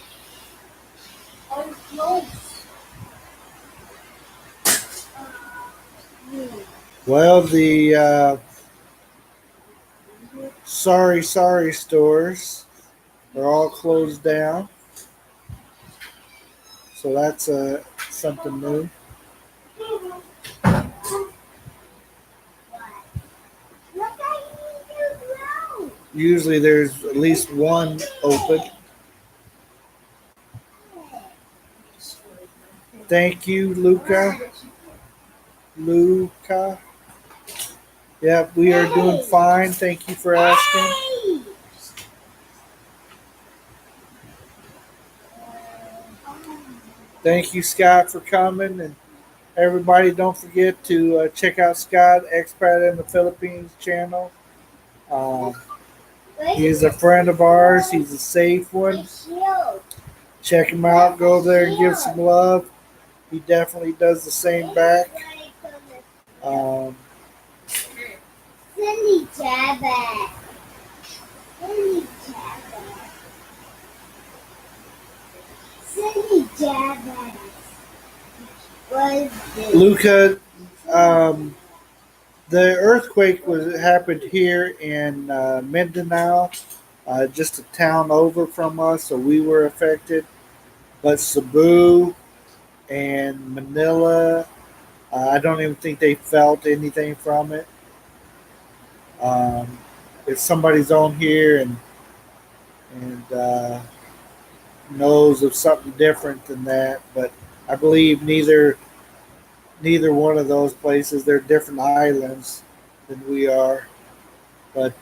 Well, the sorry stores are all closed down. So that's something new. Usually there's at least one open. Thank you, Luca. Luca. Yeah, we are doing fine. Thank you for asking. Thank you, Scott, for coming. And everybody, don't forget to check out Scott, Expat in the Philippines channel. Uh, he's a friend of ours. He's a safe one. Check him out. Go over there and give some love. He definitely does the same back. Um, Luca, the earthquake happened here in Mindanao just a town over from us, so we were affected. But Cebu and Manila, I don't even think they felt anything from it. Um, if somebody's on here and knows of something different than that, but I believe neither one of those places. They're different islands than we are, but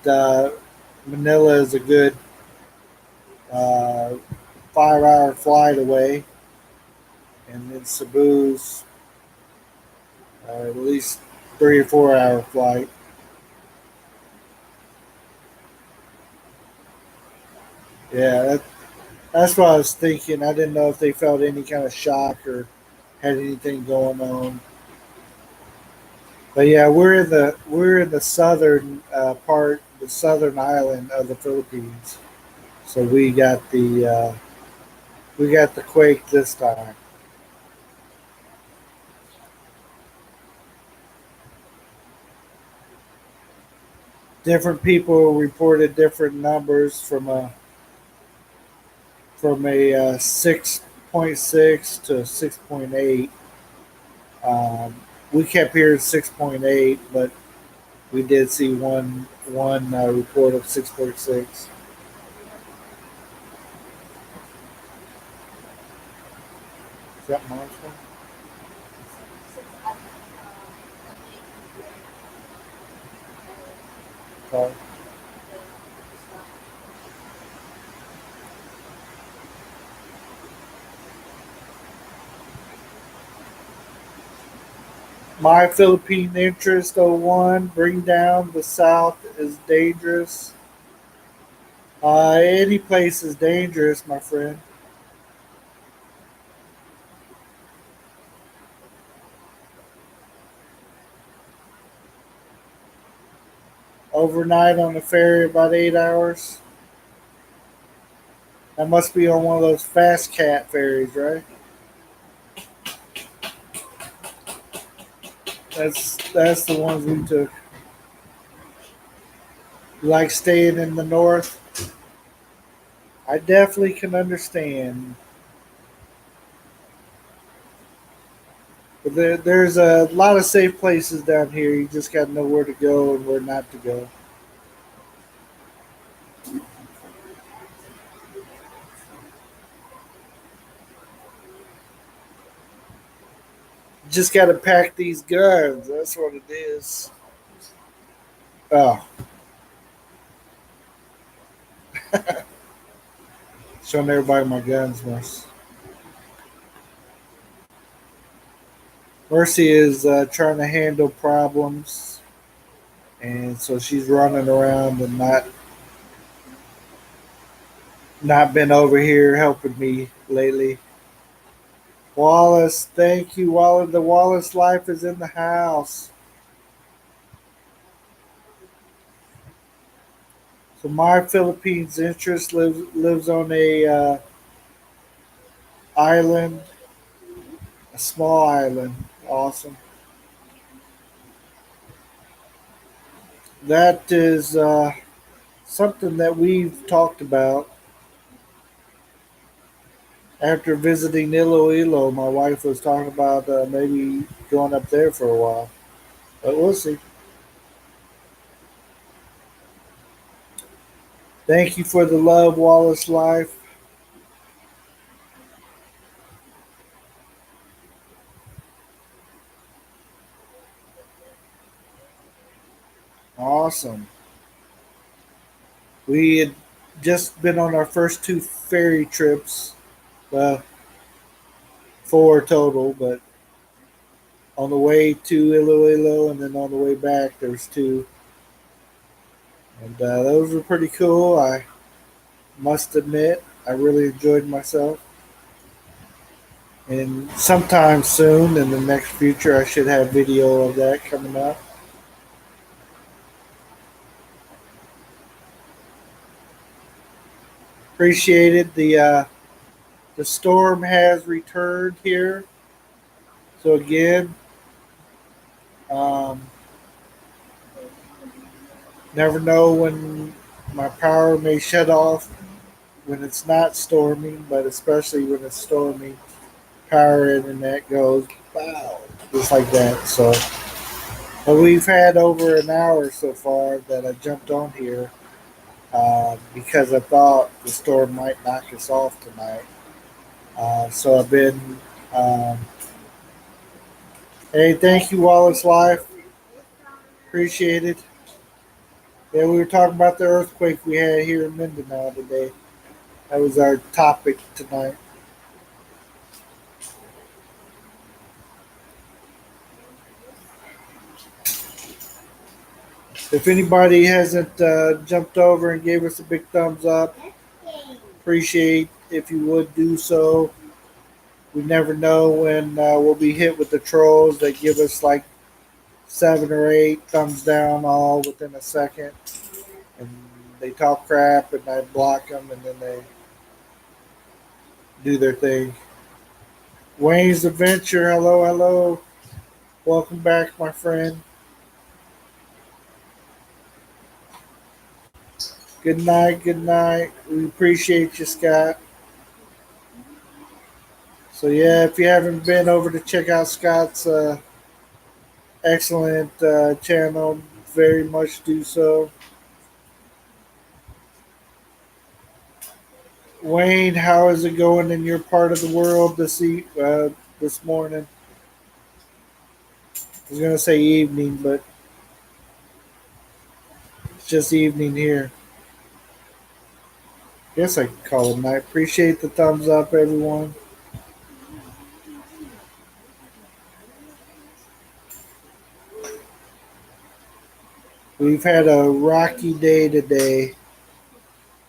Manila is a good uh, 5 hour flight away, and then Cebu's at least 3 or 4 hour flight. Yeah, that's what I was thinking. I didn't know if they felt any kind of shock or had anything going on. But yeah, we're in the southern part, the southern island of the Philippines. So we got the quake this time. Different people reported different numbers from a 6.6 to 6.8. Um, we kept hearing 6.8, but we did see one report of 6.6. Is that Marshall? Okay. My Philippine interest oh 01, bring down the South is dangerous. Any place is dangerous, my friend. Overnight on the ferry, about 8 hours. That must be on one of those fast cat ferries, right? That's the ones we took. You like staying in the north? I definitely can understand. But there's a lot of safe places down here. You just got to know where to go and where not to go. You just got to pack these guns. That's what it is. Oh, showing everybody my guns, Mercy. Mercy is trying to handle problems, and so she's running around and not been over here helping me lately. Wallace, thank you, Wallace. The Wallace life is in the house. So my Philippines interest lives on a island, a small island. Awesome. That is something that we've talked about after visiting Iloilo. My wife was talking about maybe going up there for a while, but we'll see. Thank you for the love, Wallace Life. Awesome. We had just been on our first two ferry trips, well, four total, but on the way to Iloilo and then on the way back, there's two. And those were pretty cool. I must admit, I really enjoyed myself. And sometime soon in the next future, I should have video of that coming up. Appreciated the storm has returned here. So again, um, never know when My power may shut off when it's not storming, but especially when it's storming, power internet goes wow, just like that. So, but we've had over an hour so far that I jumped on here because I thought the storm might knock us off tonight. So I've been. Um, hey, thank you, Wallace Life. Appreciate it. Yeah, we were talking about the earthquake we had here in Mindanao today. That was our topic tonight. If anybody hasn't jumped over and gave us a big thumbs up, appreciate if you would do so. We never know when we'll be hit with the trolls that give us like 7 or 8 thumbs down all within a second, and they talk crap, and I block them, and then they do their thing. Wayne's Adventure, hello, hello. Welcome back, my friend. Good night, good night. We appreciate you, Scott. So yeah, if you haven't been over to check out Scott's excellent channel, very much do so. Wayne, how is it going in your part of the world this morning? I was gonna say evening, but it's just evening here. Guess I could call it night. Appreciate the thumbs up, everyone. We've had a rocky day today.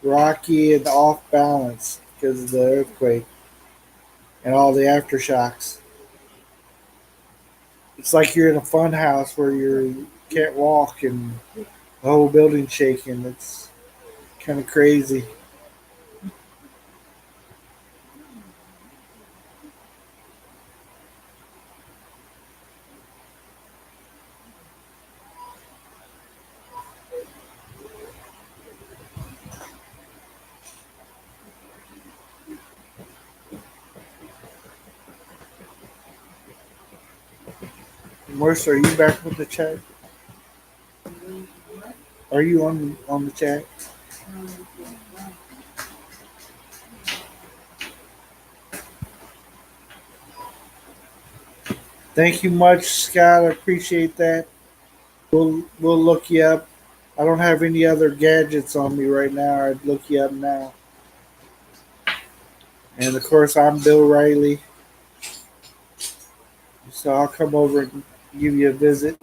Rocky and off balance because of the earthquake and all the aftershocks. It's like you're in a fun house where you can't walk and the whole building's shaking. It's kind of crazy. Mercer, are you back with the chat? Are you on the chat? Thank you much, Scott. I appreciate that. We'll look you up. I don't have any other gadgets on me right now. I'd look you up now. And of course, I'm Bill Riley, so I'll come over and give you a visit.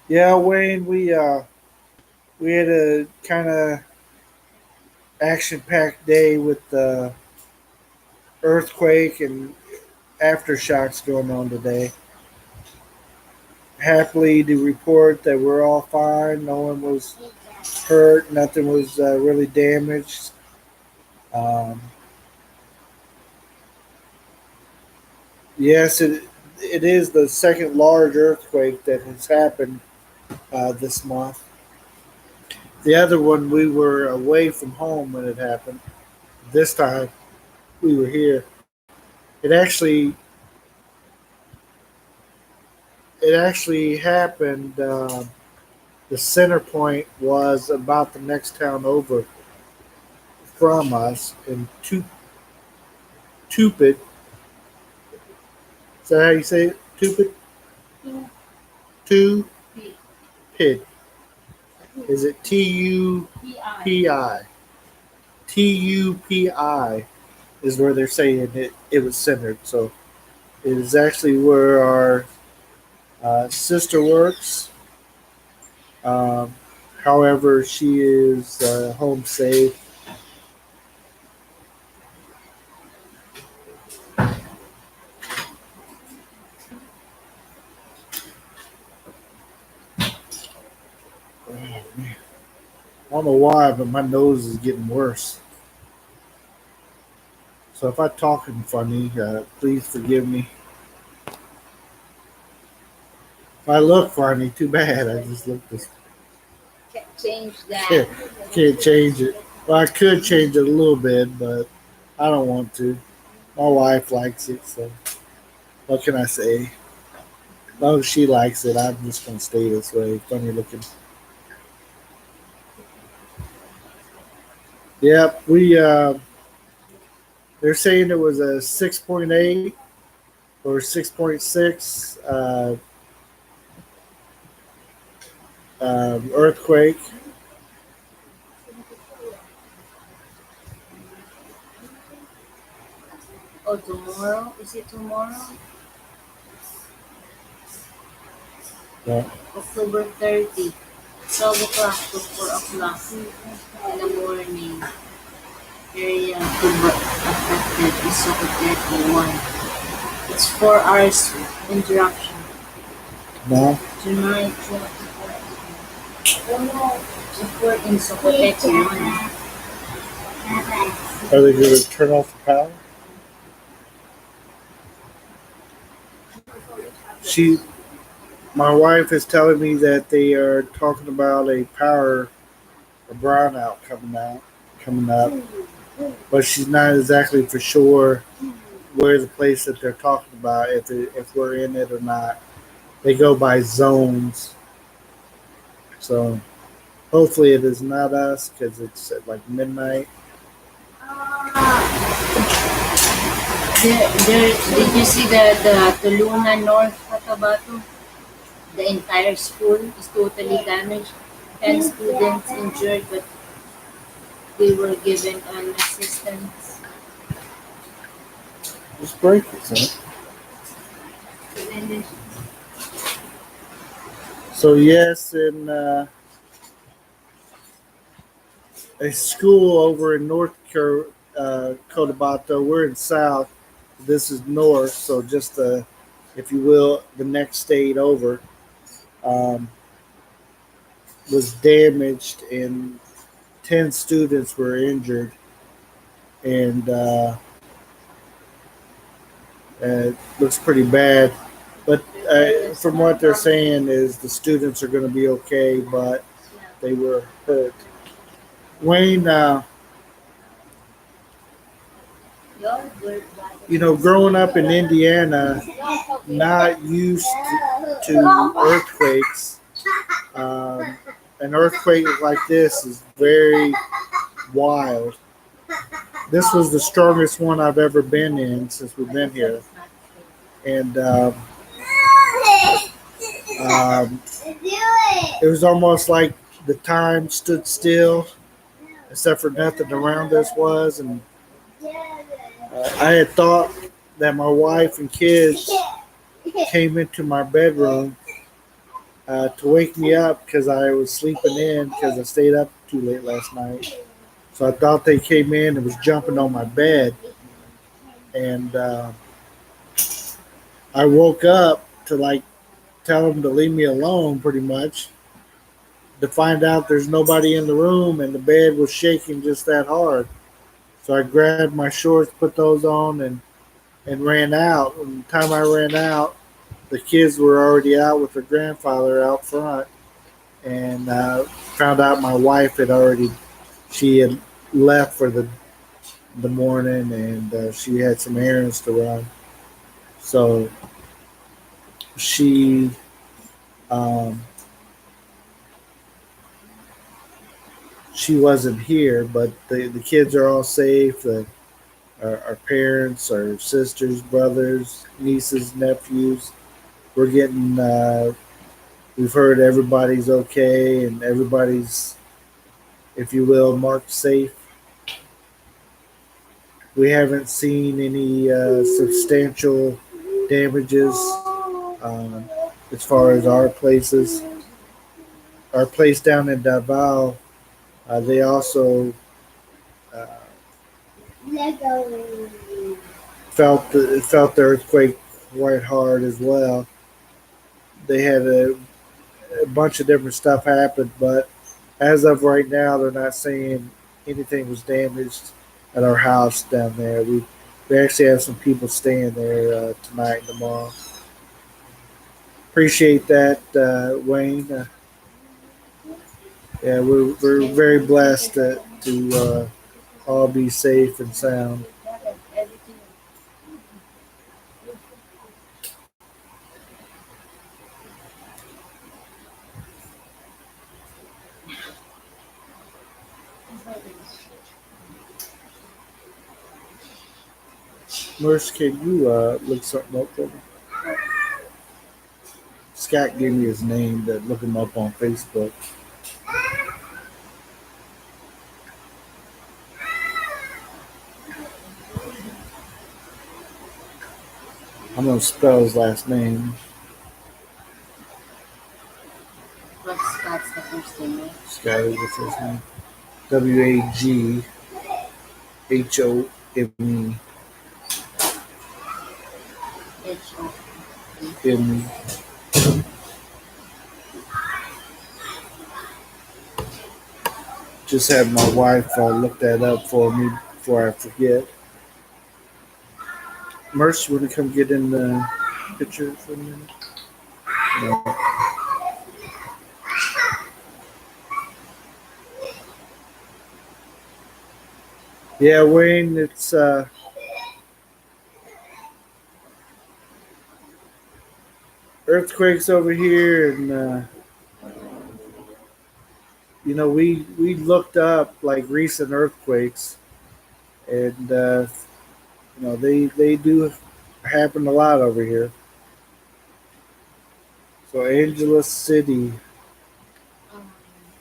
Yeah, Wayne, we had a kind of action-packed day with the earthquake and aftershocks going on today. Happily to report that we're all fine. No one was hurt. Nothing was really damaged. Um, yes, it is the second large earthquake that has happened this month. The other one, we were away from home when it happened. This time, we were here. It actually it actually happened. The center point was about the next town over from us in Tupit. Is that how you say it? Tupit? Tupit. Is it Tupi? Tupi is where they're saying it was centered. So it is actually where our sister works. Um, However, she is home safe. Oh, man. I don't know why, but my nose is getting worse. So if I talk funny, please forgive me. I look funny. Too bad. I just look this. Can't change that. Can't, can't change it. Well, I could change it a little bit, but I don't want to. My wife likes it, so what can I say? As long as she likes it, I'm just gonna stay this way. Funny looking. Yep, we. They're saying it was a 6.8 or 6.6 earthquake. Oh, tomorrow? Is it tomorrow? Yeah. October 30. 12 o'clock to 4 o'clock in the morning. Area to affected is Cotabato 1. It's 4 hours interruption. No. Tonight, support in Cotabato 1. Are they going to turn off the power? She, my wife is telling me that they are talking about a brownout coming up, but she's not exactly for sure where the place that they're talking about, if we're in it or not. They go by zones, so hopefully it is not us because it's at like midnight. Did you see the Tuluna North Cotabato? The entire school is totally damaged. 10 students injured, but they were given an assistance. Just break it, son. So yes, in a school over in Cotabato. We're in south. This is north, so just if you will, the next state over um, was damaged, and 10 students were injured, and it looks pretty bad. But from what they're saying is the students are going to be okay, but they were hurt. Wayne, growing up in Indiana, not used to earthquakes. Um, an earthquake like this is very wild. This was the strongest one I've ever been in since we've been here, and it was almost like the time stood still, except for nothing around us was, and I had thought that my wife and kids came into my bedroom to wake me up because I was sleeping in because I stayed up too late last night. So I thought they came in and was jumping on my bed, and I woke up to like tell them to leave me alone, pretty much. To find out there's nobody in the room and the bed was shaking just that hard. So I grabbed my shorts, put those on, and ran out. And the time I ran out, the kids were already out with their grandfather out front, and found out my wife she had left for the morning, and she had some errands to run. So she um, she wasn't here, but the kids are all safe. Our parents, our sisters, brothers, nieces, nephews. We're getting. We've heard everybody's okay, and everybody's, if you will, marked safe. We haven't seen any substantial damages as far as our places. Our place down in Davao, they also uh, felt the earthquake quite hard as well. They had a bunch of different stuff happen, but as of right now, they're not saying anything was damaged at our house down there. We actually have some people staying there tonight and tomorrow. Appreciate that, Wayne. Yeah, we're very blessed to all be safe and sound. Merce, can you look something up for me? Scott gave me his name to look him up on Facebook. I'm gonna spell his last name. What's the first thing, right? Scott is the first name. Waghome. H-O. In just have my wife look that up for me before I forget. Merce, want to come get in the picture for a minute? No. Yeah, Wayne, it's earthquakes over here, and we looked up like recent earthquakes, and they do happen a lot over here. So Angeles City, Um,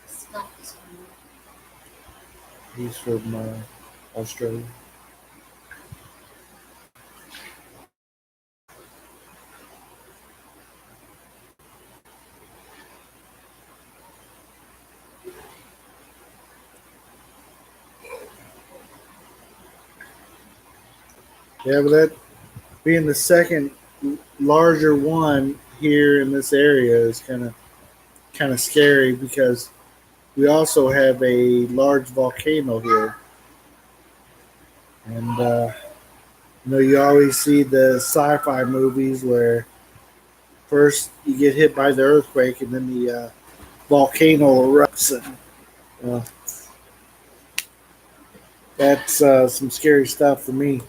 Scott is he's from Australia. Yeah, but that being the second larger one here in this area is kind of scary because we also have a large volcano here, and you always see the sci-fi movies where first you get hit by the earthquake and then the volcano erupts, and uh, that's some scary stuff for me.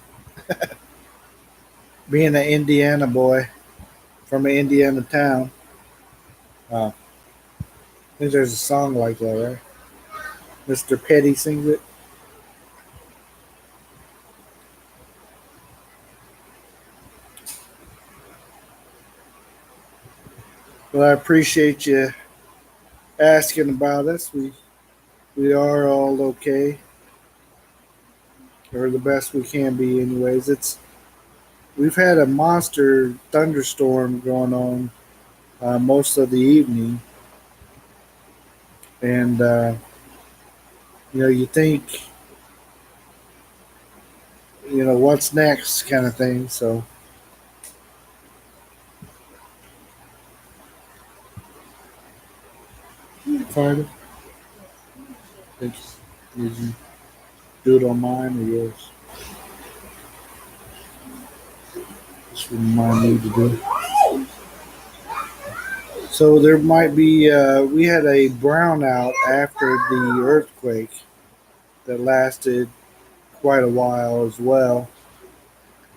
Being an Indiana boy from an Indiana town, I think there's a song like that, right? Mr. Petty sings it. But I appreciate you asking about us. We are all okay, or the best we can be, anyways. We've had a monster thunderstorm going on most of the evening, and you think what's next kind of thing. So Friday, did you do it on mine or yours? Just remind me to do. So there might be. We had a brownout after the earthquake that lasted quite a while as well.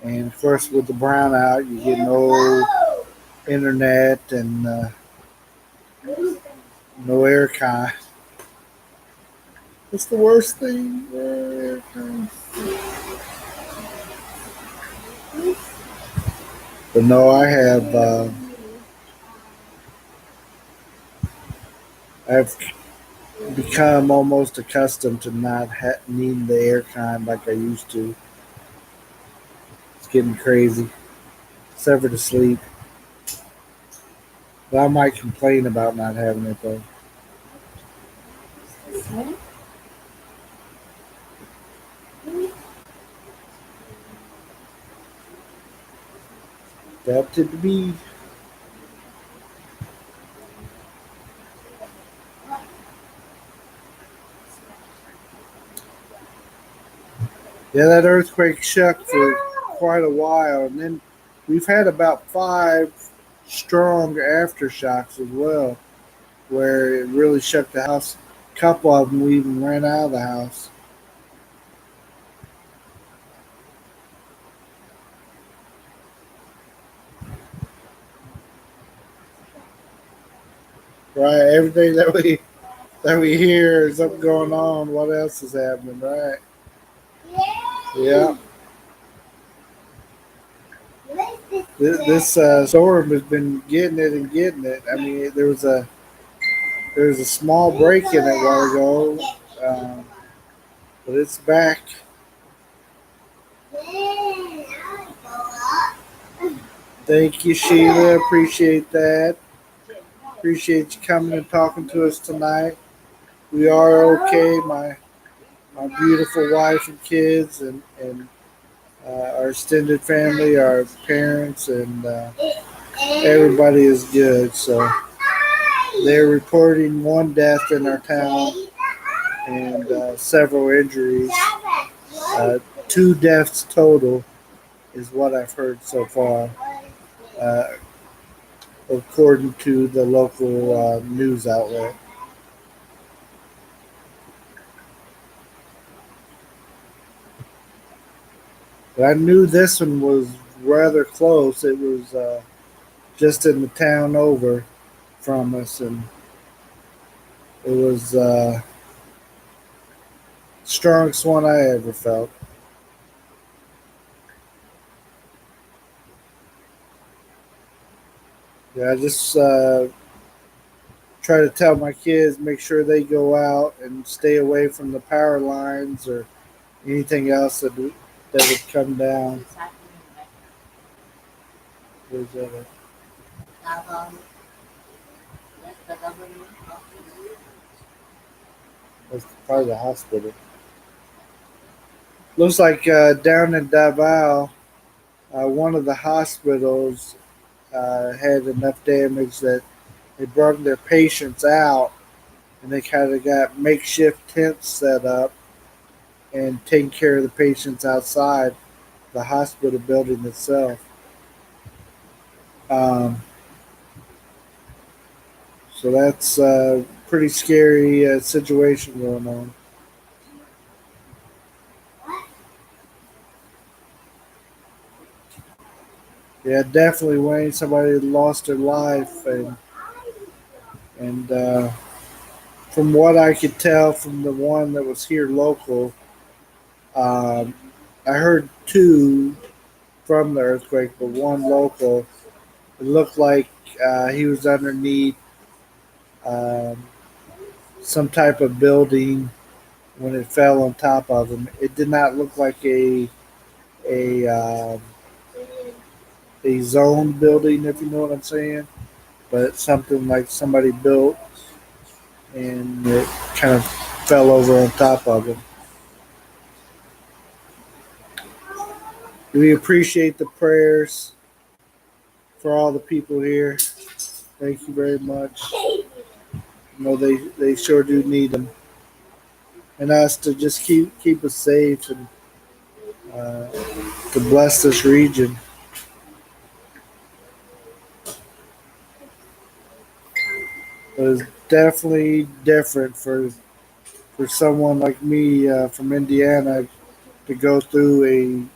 And of course, with the brownout, you get no internet and no aircon. It's the worst thing. Aircon. But no, I've become almost accustomed to not needing the aircon like I used to. It's getting crazy. Except for to sleep. But I might complain about not having it though. That to be. Yeah, that earthquake shook for quite a while, and then we've had about five strong aftershocks as well, where it really shook the house. A couple of them we even ran out of the house. Right, everything that we hear is something going on. What else is happening? Right? Yeah. This storm has been getting it and getting it. I mean, there was a small break in it a while ago, um, but it's back. Thank you, Sheila. Appreciate that. Appreciate you coming and talking to us tonight. We are okay. My beautiful wife and kids and our extended family, our parents, and everybody is good. So they're reporting one death in our town and several injuries. Two deaths total is what I've heard so far, uh, according to the local news outlet. But I knew this one was rather close. It was just in the town over from us, and it was strongest one I ever felt. Yeah, I just try to tell my kids make sure they go out and stay away from the power lines or anything else that would come down. It's happening right There's now. Let the government office. that's part of the hospital. Looks like down in Davao, one of the hospitals had enough damage that they brought their patients out and they kind of got makeshift tents set up and taking care of the patients outside the hospital building itself. Um, so that's a pretty scary situation going on. Yeah, definitely, Wayne. Somebody lost their life, and from what I could tell from the one that was here local, um, I heard two from the earthquake, but one local. It looked like he was underneath um, some type of building when it fell on top of him. It did not look like a a zone building, if you know what I'm saying, but something like somebody built and it kind of fell over on top of him. We appreciate the prayers for all the people here. Thank you very much. You know they sure do need them, and us to just keep us safe and uh, to bless this region. It was definitely different for someone like me from Indiana to go through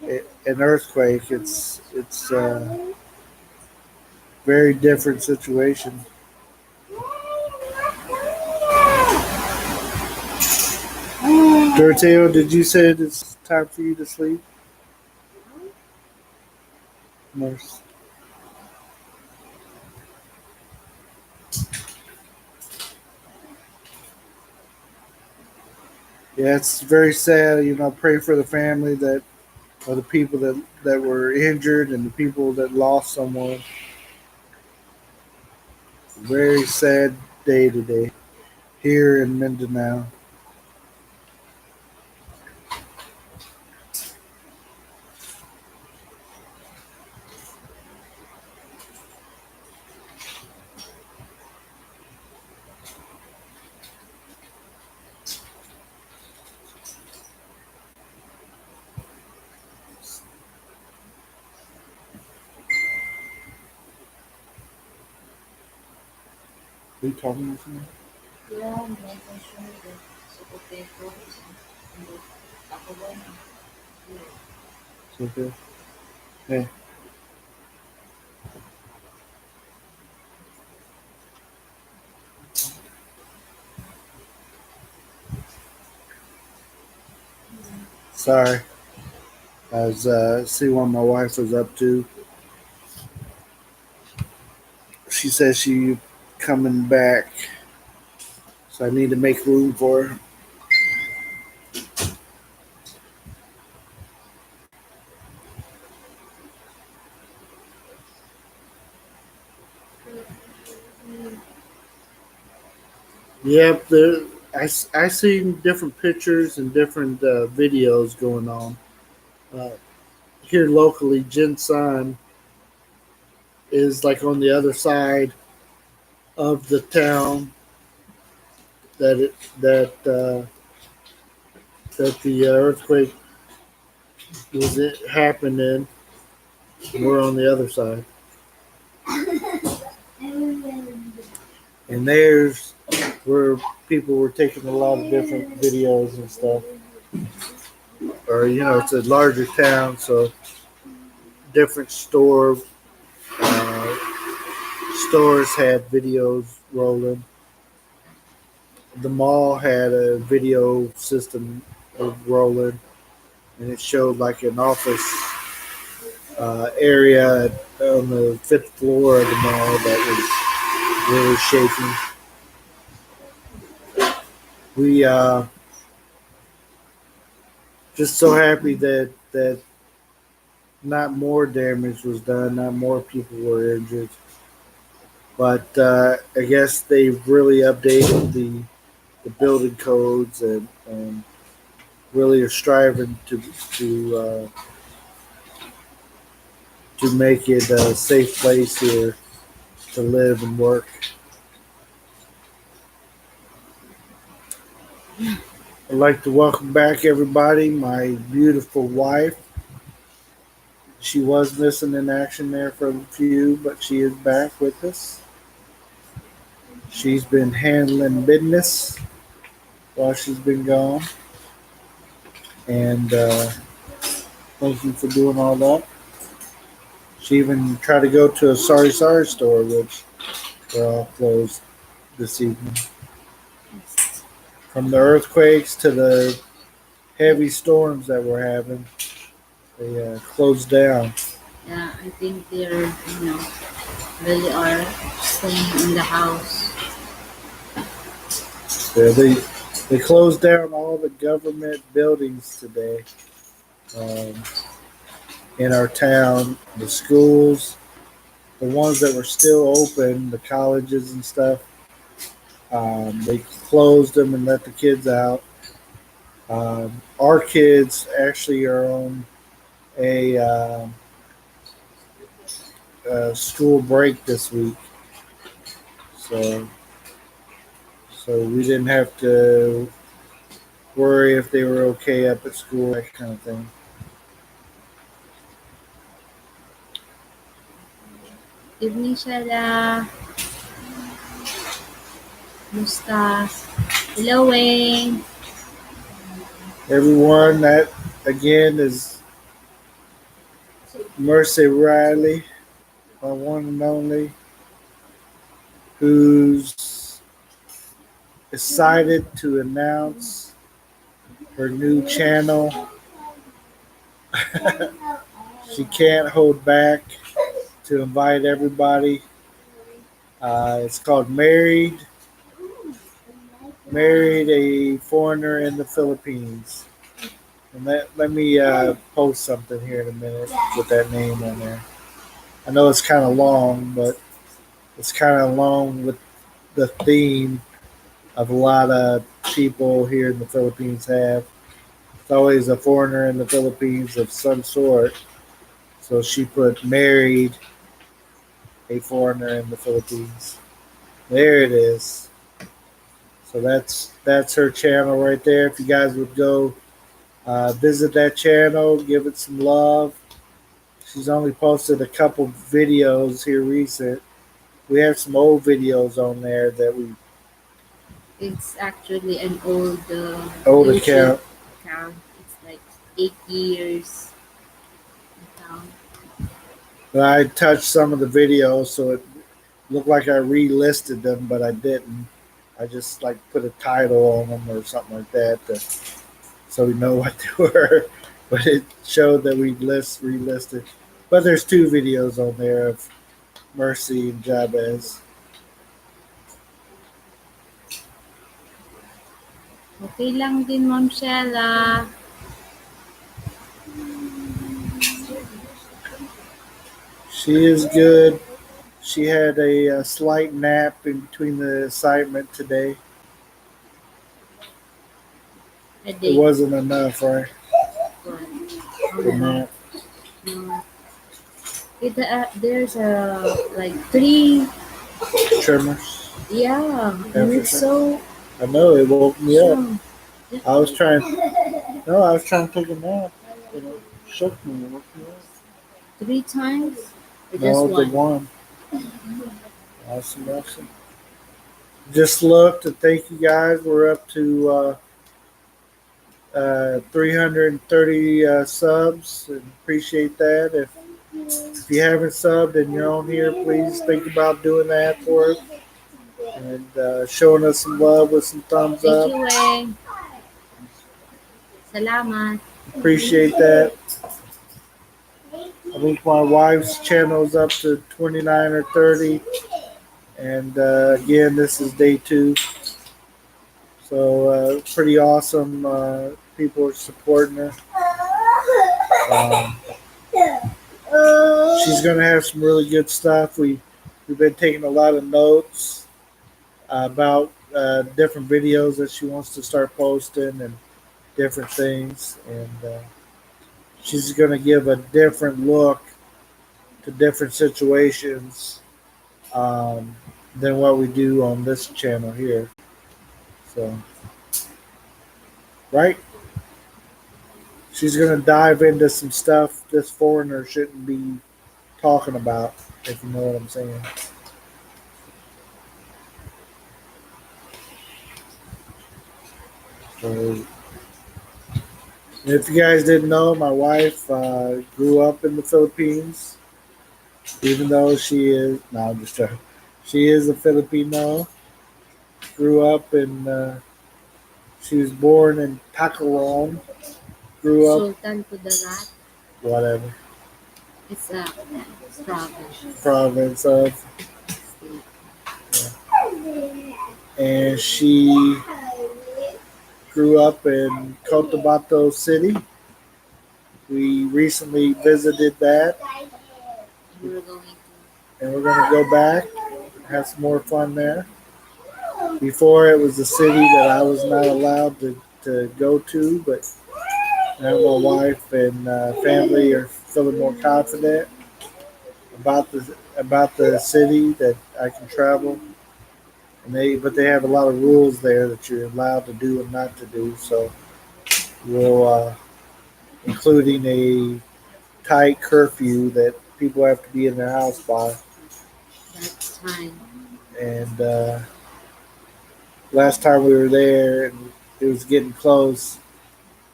an earthquake. It's very different situation. Doroteo, did you say it's time for you to sleep? Nurse. Yeah, it's very sad. You know, pray for the family that or the people that were injured and the people that lost someone. Very sad day today here in Mindanao. Are you talking to someone? Yeah, may consumer sa Cotabato. Ako ba na? It's okay. Hey. Sorry. I was see what my wife was up to. She says she coming back, so I need to make room for her. Yep, I seen different pictures and different videos going on. Uh, Here locally, Jinsan is like on the other side of the town that the earthquake was it happening. We're on the other side, and there's where people were taking a lot of different videos and stuff. Or it's a larger town, so different uh, stores had videos rolling. The mall had a video system of rolling, and it showed like an office area on the fifth floor of the mall that was really shaking. We just so happy that not more damage was done, not more people were injured. But I guess they've really updated the building codes and really are striving to make it a safe place here to live and work. I'd like to welcome back everybody. My beautiful wife. She was missing in action there for a few, but she is back with us. She's been handling business while she's been gone, and thank you for doing all that. She even tried to go to a sorry store, which they're all closed this evening. From the earthquakes to the heavy storms that we're having, they closed down. Yeah, I think they're, really are staying in the house. Yeah, they closed down all the government buildings today um, in our town. The schools, the ones that were still open, the colleges and stuff, they closed them and let the kids out. Our kids actually are on a school break this week, so we didn't have to worry if they were okay up at school, that kind of thing. Evening, Shada. Musta? Hello, Wayne. Everyone, that again is Mercy Riley, my one and only, who's excited to announce her new channel. She can't hold back to invite everybody. It's called Married a Foreigner in the Philippines. And let me post something here in a minute with that name on there. I know it's kind of long, but it's kind of along with the theme of a lot of people here in the Philippines have. It's always a foreigner in the Philippines of some sort. So she put married a foreigner in the Philippines. There it is. So that's her channel right there. If you guys would go visit that channel, give it some love. She's only posted a couple videos here We have some old videos on there that we It's actually an old old YouTube account. account. It's like 8 years account. I touched some of the videos so it looked like I relisted them, but I didn't. I just like put a title on them or something like that so we know what they were. But it showed that we relisted. But there's two videos on there of Mercy and Jabez. Okay lang din, Ma'am Shella. She is good. She had a slight nap in between the assignment today. A It day. wasn't enough, right? The No. nap. No. There's like 3. Tremors. Yeah, and After it's so. I know it woke me up. so I was trying. No, I was trying to take a nap. You know, shook me. It woke me up. 3 times or just No, the one? one. Awesome, awesome. Just looked and thank you guys. We're up to 330 subs and appreciate that. If you haven't subbed and you're on here, please think about doing that for us and showing us some love with some thumbs Thank up. you, Weng. Salamat. Appreciate that. I think my wife's channel is up to 29 or 30. And again, this is day 2. So pretty awesome. People are supporting her. Um, she's going to have some really good stuff. We've been taking a lot of notes about different videos that she wants to start posting and different things. And she's going to give a different look to different situations than what we do on this channel here. So, right? She's going to dive into some stuff this foreigner shouldn't be talking about, if you know what I'm saying. So, if you guys didn't know, my wife grew up in the Philippines, even though she is, no, I'm just joking. She is a Filipino. Grew up in, she was born in Tacloban. Grew up, Sultan Kudarat. whatever, It's a province. province of, and she grew up in Cotabato City. We recently visited that, We're going and we're going to go back, have some more fun there. Before it was a city that I was not allowed to go to, but now my wife and family are feeling more confident about the city that I can travel. And they have a lot of rules there that you're allowed to do and not to do. So we'll including a tight curfew that people have to be in their house by. that time. And last time we were there, and it was getting close.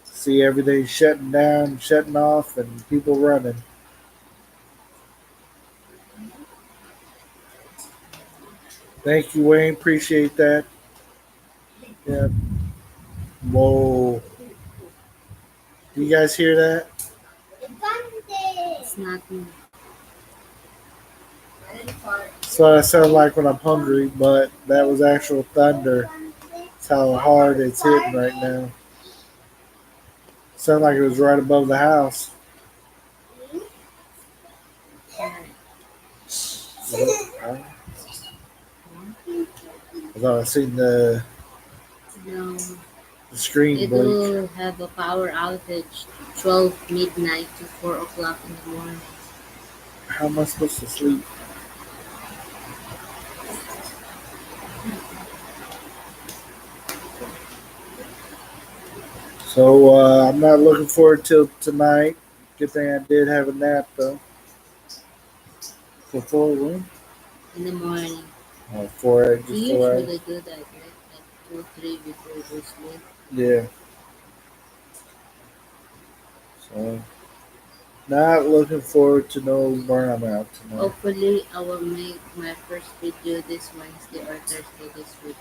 See everything shutting down, shutting off, and people running. Thank you, Wayne. Appreciate that. Yeah. Whoa. Do you guys hear that? It's not me. That's what I sound like when I'm hungry, but that was actual thunder. That's how hard it's hitting right now. Sounded like it was right above the house. I thought I seen the No, screen it blink. will have a power outage 12 midnight to 4 o'clock in the morning. How am I supposed to sleep? So I'm not looking forward till tonight. Good thing I did have a nap though. Before when? in the morning. For We just for usually do that, right? Like 2, 3 before we go sleep. yeah. So not looking forward to no burnout tonight. Hopefully, I will make my first video this Wednesday or Thursday this week.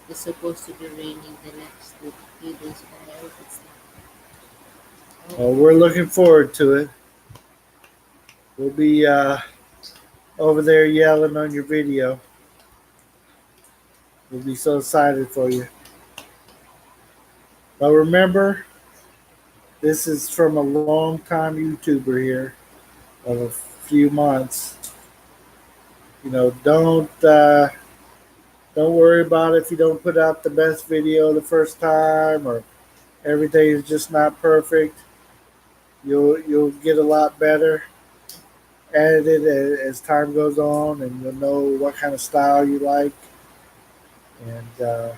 It's supposed to be raining the next few days, but I hope it's not. Well, we're looking forward to it. We'll be over there yelling on your video. We'll be so excited for you. But remember, this is from a long time YouTuber here of a few months. You know, don't worry about if you don't put out the best video the first time or everything is just not perfect. You'll get a lot better at it as time goes on, and you'll know what kind of style you like. And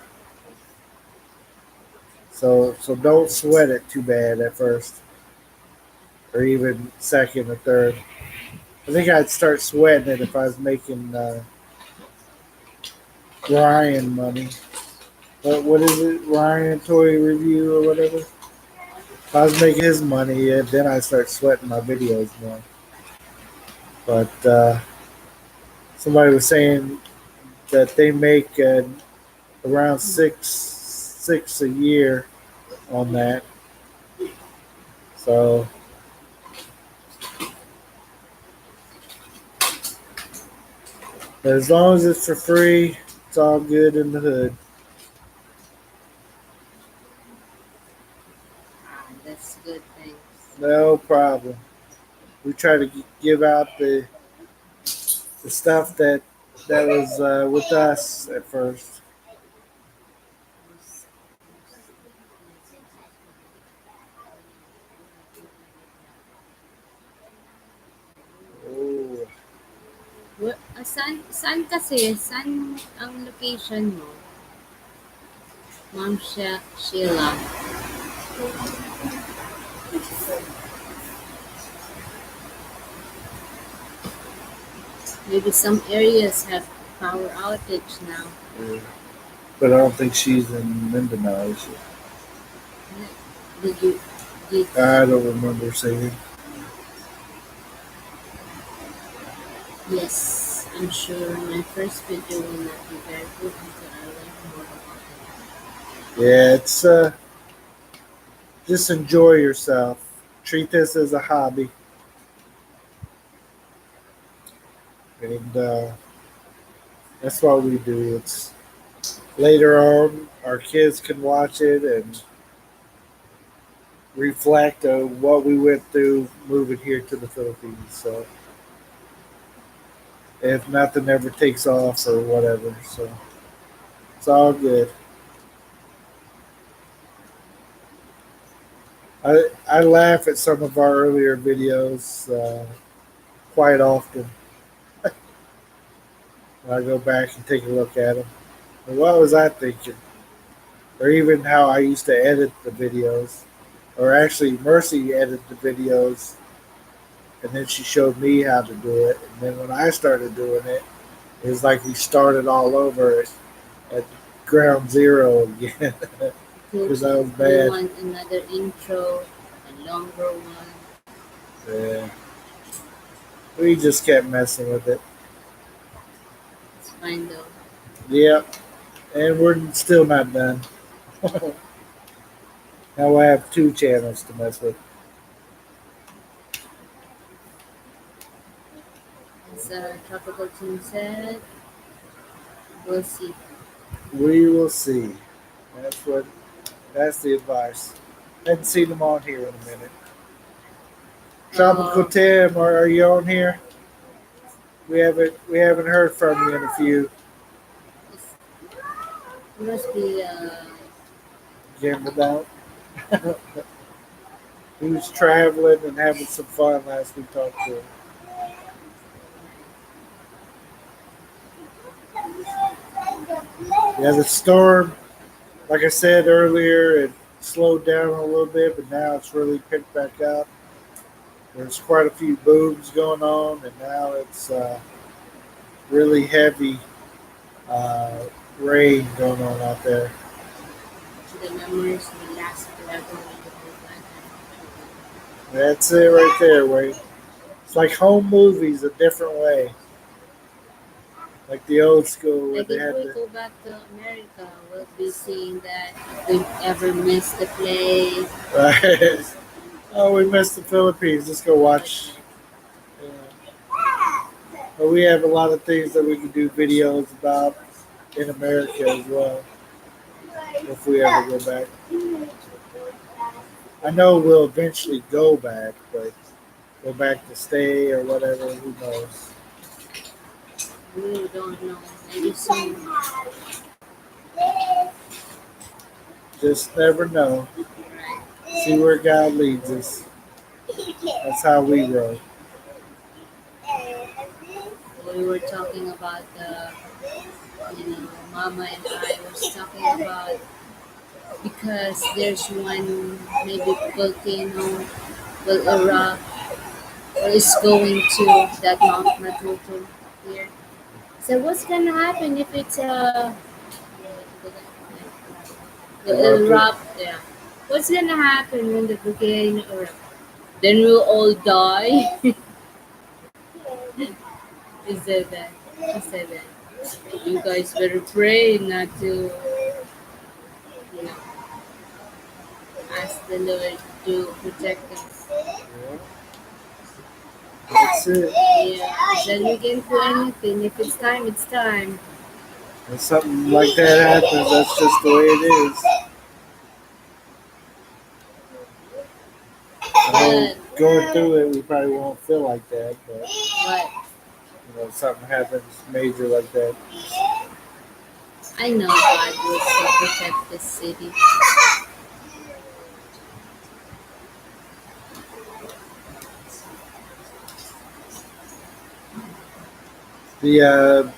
so don't sweat it too bad at first, or even second or third. I think I'd start sweating it if I was making Ryan money. What is it? Ryan Toy Review or whatever. If I was making his money, yeah, then I'd start sweating my videos more. But somebody was saying that they make around six a year on that. So as long as it's for free, it's all good in the hood. That's good, thanks. No problem. We try to give out the stuff that was with us at first. Oh, Saan kasi? Saan ang location mo? Ma'am Sheila. Maybe some areas have power outage now. yeah. But I don't think she's in Mindanao. Is she? Did you did I don't remember saying. Yes, I'm sure my first video will not be very good until I learn more about it. Yeah, it's just enjoy yourself. Treat this as a hobby, and that's what we do. It's later on our kids can watch it and reflect on what we went through moving here to the Philippines. So if nothing ever takes off or whatever, so it's all good. I laugh at some of our earlier videos quite often. I go back and take a look at them. And what was I thinking? Or even how I used to edit the videos. Or actually, Mercy edited the videos, and then she showed me how to do it. And then when I started doing it, it was like we started all over at ground zero again because I was You bad. want another intro, a longer one. Yeah. We just kept messing with it. It's fine though. Yep. And we're still not done. Now I have two channels to mess with. As Tropical Team said, we'll see. We will see. That's the advice. Hadn't seen them on here in a minute. Tropical Tim, are you on here? We haven't heard from you in a few. It must be Gambled out. He was traveling and having some fun last we talked to him. Yeah, the storm, like I said earlier, it slowed down a little bit, but now it's really picked back up. There's quite a few booms going on, and now it's really heavy uh, rain going on out there. The memories will last forever when you go back. That's it right there, Wade. It's like home movies a different way, like the old school where Like they if had we the go back to America, we'll be seeing that if we ever miss the place. right. Oh, we missed the Philippines. Let's go watch. Yeah. But we have a lot of things that we can do videos about in America as well if we ever go back. I know we'll eventually go back, but go back to stay or whatever, who knows? We really don't know. Maybe soon. Just never know. Right. See where God leads us. That's how we roll. We were talking about Mama and I was talking about because there's one maybe volcano will erupt or is going to that Mount Matuto here. So what's gonna happen if it's will Erupted. erupt? Yeah. What's gonna happen when the volcano erupts? Then we'll all die. He said that. He said that. You guys better pray not to, you know, ask the Lord to protect us. Yeah, that's it. Yeah. Then we can do anything. If it's time, it's time. When something like that happens, that's just the way it is. I know But going through it, we probably won't feel like that, but but if something happens major like that. I know God will still protect this city. The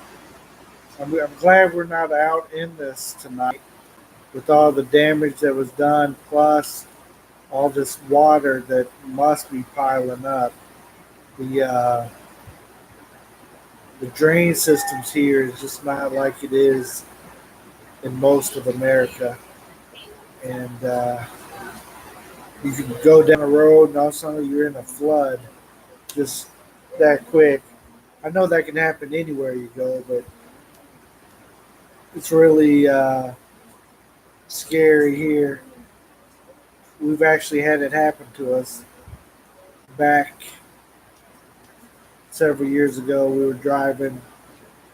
I'm glad we're not out in this tonight with all the damage that was done, plus all this water that must be piling up. The uh, the drain systems here is just not like it is in most of America, and you can go down a road and all of a sudden you're in a flood just that quick. I know that can happen anywhere you go, but it's really scary here. We've actually had it happen to us back several years ago. We were driving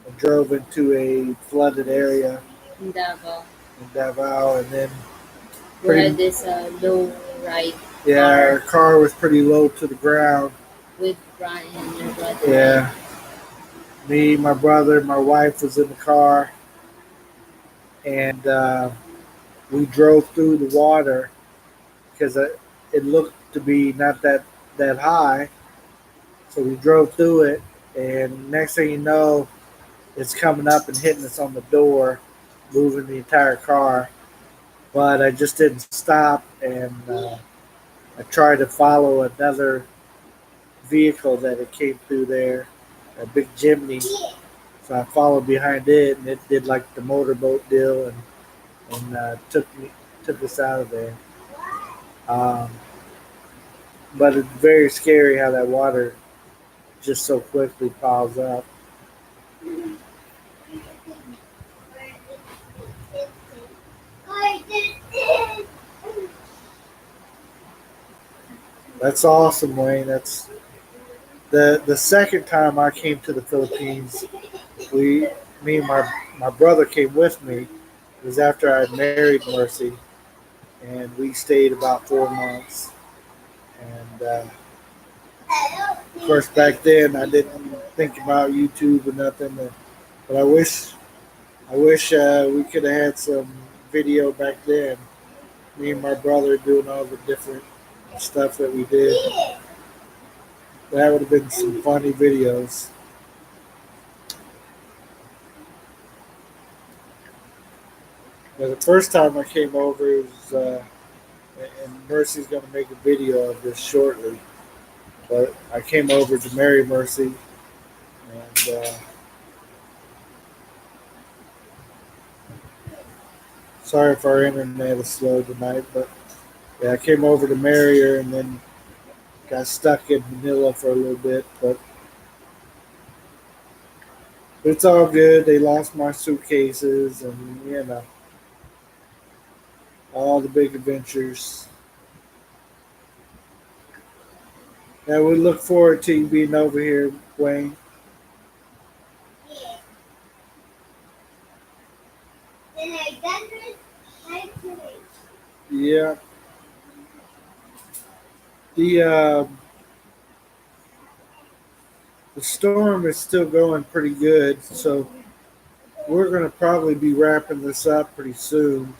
and drove into a flooded area In Davao, in Davao, and then we had pretty this low ride yeah, car our car was pretty low to the ground. with Brian, your brother. Yeah, me, my brother, my wife was in the car, and we drove through the water because it looked to be not that high. So we drove through it, and next thing you know, it's coming up and hitting us on the door, moving the entire car. But I just didn't stop, and I tried to follow another vehicle that it came through there, a big chimney. So I followed behind it, and it did like the motorboat deal, and took us out of there. Um, but it's very scary how that water just so quickly piles up. That's awesome, Wayne. That's the second time I came to the Philippines. We, me and my brother came with me. It was after I had married Mercy, and we stayed about 4 months. And of course, back then I didn't think about YouTube or nothing. But I wish we could have had some video back then. Me and my brother doing all the different stuff that we did. That would have been some funny videos. But the first time I came over, it was, and Mercy's going to make a video of this shortly. But I came over to marry Mercy, and Sorry if our internet is slow tonight, but yeah, I came over to marry her and then got stuck in Manila for a little bit. But it's all good. They lost my suitcases and, all the big adventures. Yeah, we look forward to you being over here, Wayne. Yeah, the the storm is still going pretty good, so we're gonna probably be wrapping this up pretty soon.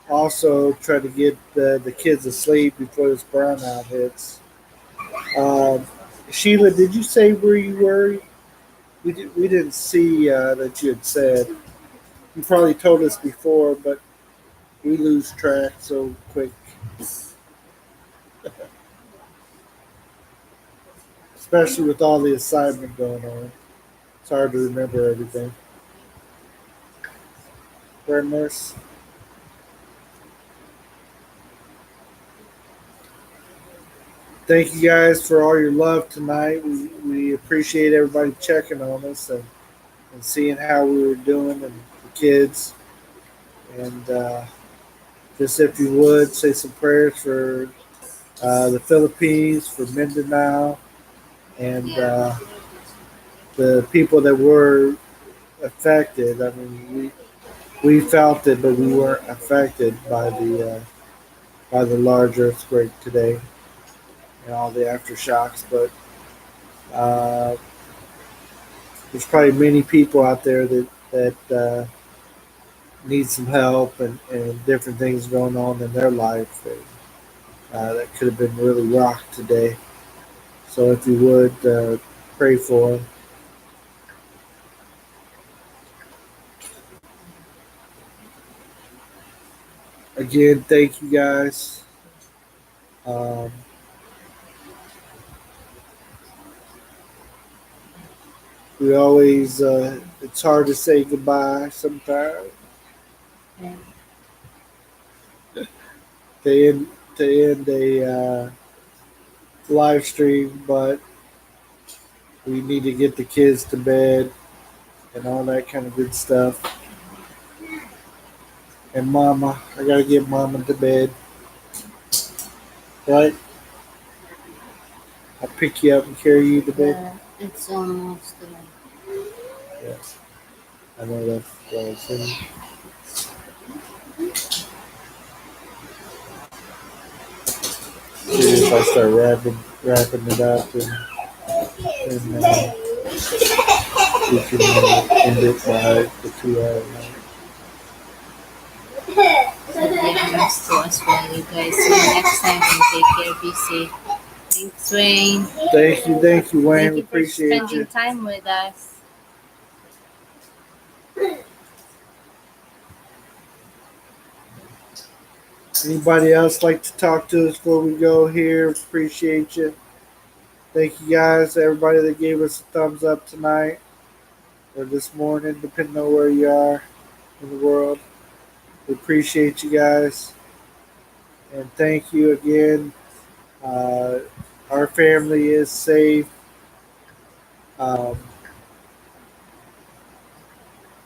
Also, try to get the kids asleep before this brownout hits. Um, Sheila, did you say where you were? We didn't see that you had said. You probably told us before, but we lose track so quick, especially with all the assignment going on. It's hard to remember everything. Right, Nurse? Thank you guys for all your love tonight. We appreciate everybody checking on us and seeing how we were doing and the kids. And just if you would, say some prayers for the Philippines, for Mindanao, and the people that were affected. I mean, we felt it, but we weren't affected by the large earthquake today and all the aftershocks. But uh, there's probably many people out there that need some help and different things going on in their life that could have been really rocked today. So if you would pray for them. Again, thank you guys. Um, we always, it's hard to say goodbye sometimes And to end a live stream, but we need to get the kids to bed and all that kind of good stuff. And Mama, I gotta get Mama to bed, right? I'll pick you up and carry you to bed. it's almost Yes, I know that's what I was saying. See if I start wrapping it up and we can end it by the 2 hour mark. Yes, to us well, you guys. See you next time and take care. Be safe. Thanks, Wayne. Thank you, Wayne. Thank We you for appreciate spending you. time with us. Anybody else like to talk to us before we go here? Appreciate you. Thank you guys, everybody that gave us a thumbs up tonight or this morning, depending on where you are in the world. We appreciate you guys. And thank you again. Uh, our family is safe. Um,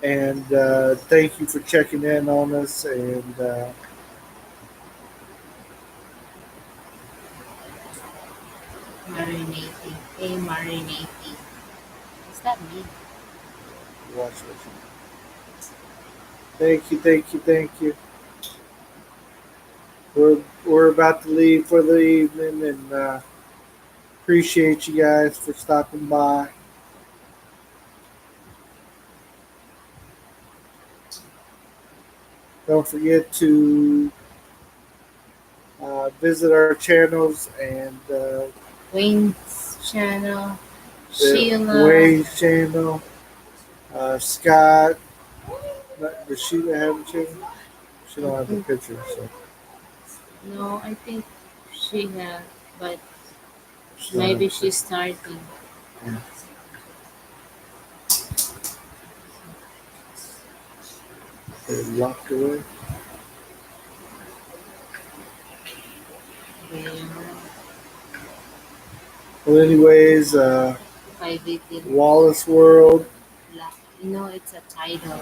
and thank you for checking in on us. And Marinating. Hey, marinating. What's that mean? watch what you. Thank you. We're about to leave for the evening, and appreciate you guys for stopping by. Don't forget to visit our channels and Wayne's channel. Sheila. Wayne's channel, Scott. Does Sheila have a channel? She don't have a picture, so No, I think she has, but she don't maybe have a she's starting. They're locked away. Where Well, anyways, 518 Wallace World. black. You know, it's a title.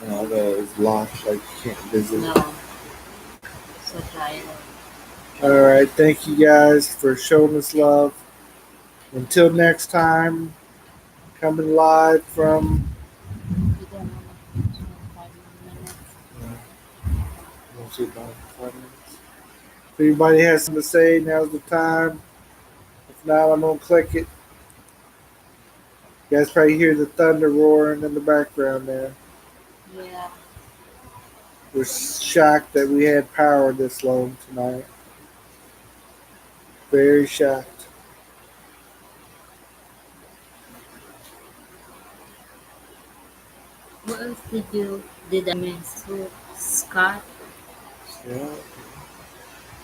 That is locked, like you can't visit. No, it's a title. All right, thank you guys for showing us love. Until next time, coming live from. You don't know what 5 minutes. We'll see about 5 minutes. If anybody has something to say, now's the time. If not, I'm gonna click it. You guys probably hear the thunder roaring in the background there. Yeah. We're shocked that we had power this long tonight. Very shocked. What else did I miss? So, Scott, Yeah.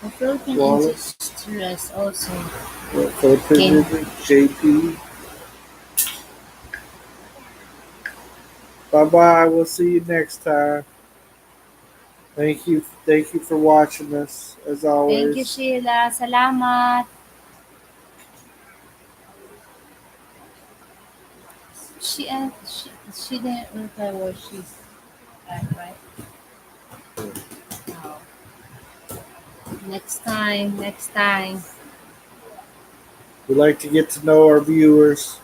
the Philippine Wallace. interest also Filipino, came. JP. Bye bye. We'll see you next time. Thank you. Thank you for watching us as Thank you, always. Sheila. Salamat. She didn't reply where she's at, right? No. Next time, next time. We like to get to know our viewers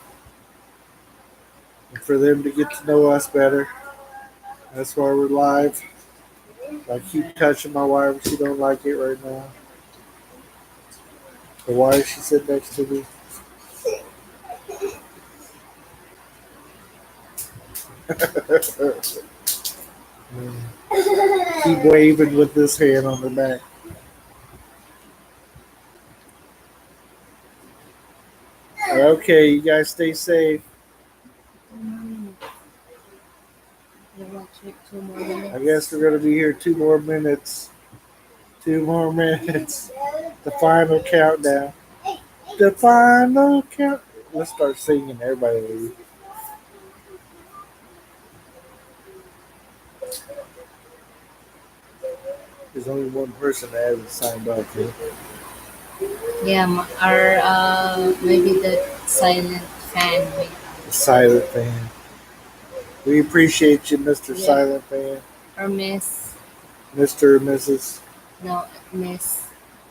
and for them to get to know us better. That's why we're live. I keep touching my wife. She don't like it right now. So why is she sitting next to me? Keep waving with this hand on the back. Okay, you guys stay safe. 2 more minutes. You want 2 more minutes? I guess we're gonna be here 2 more minutes. 2 more minutes. The final countdown. The final count. Let's start singing. Everybody leave. There's only one person that hasn't signed up yet. Yeah, our maybe the silent fan. The silent fan. We appreciate you, Mr. Yeah. Silent Fan. Or Miss. Mr. and Mrs. No, Miss.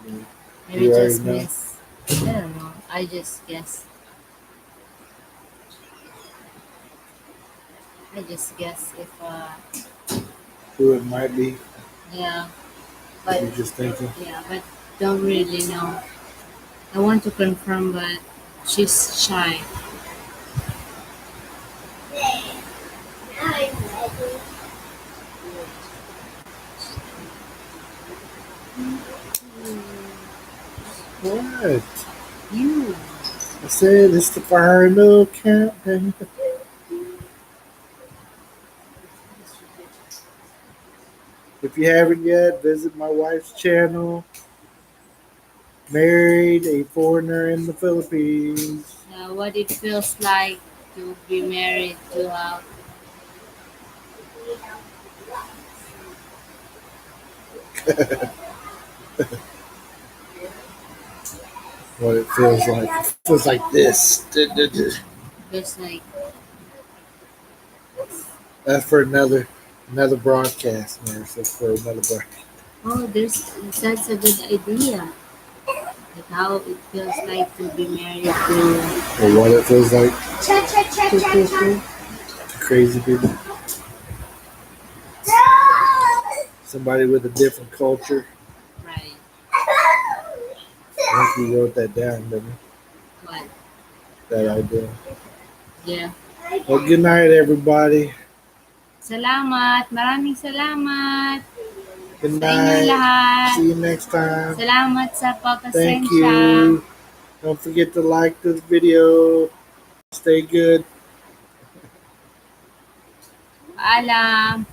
Mm. Maybe You already just know. Miss. I don't know. I just guess. I just guess if Who it might be. yeah, but You're just thinking. yeah, but don't really know. I want to confirm, but she's shy. What? You. I said it's the final countdown. If you haven't yet, visit my wife's channel. Married a foreigner in the Philippines. What it feels like to be married to a What it feels like. It feels like this. feels like That's for another broadcast, man. That's for another broadcast. that's a good idea. Like how it feels like to be married to Or what it feels like people. to crazy people. Somebody with a different culture. Right. I think we wrote that down, didn't we? What? That idea. Yeah. Well, good night, everybody. Salamat. Maraming salamat Good sa inyong night. lahat. See you next time. Salamat sa Thank pagpasensya. you. Don't forget to like this video. Stay good. Paalam.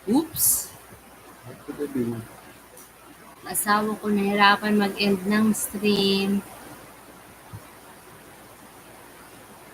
Oops. What could I do? Asawa ko nahirapan mag-end ng stream.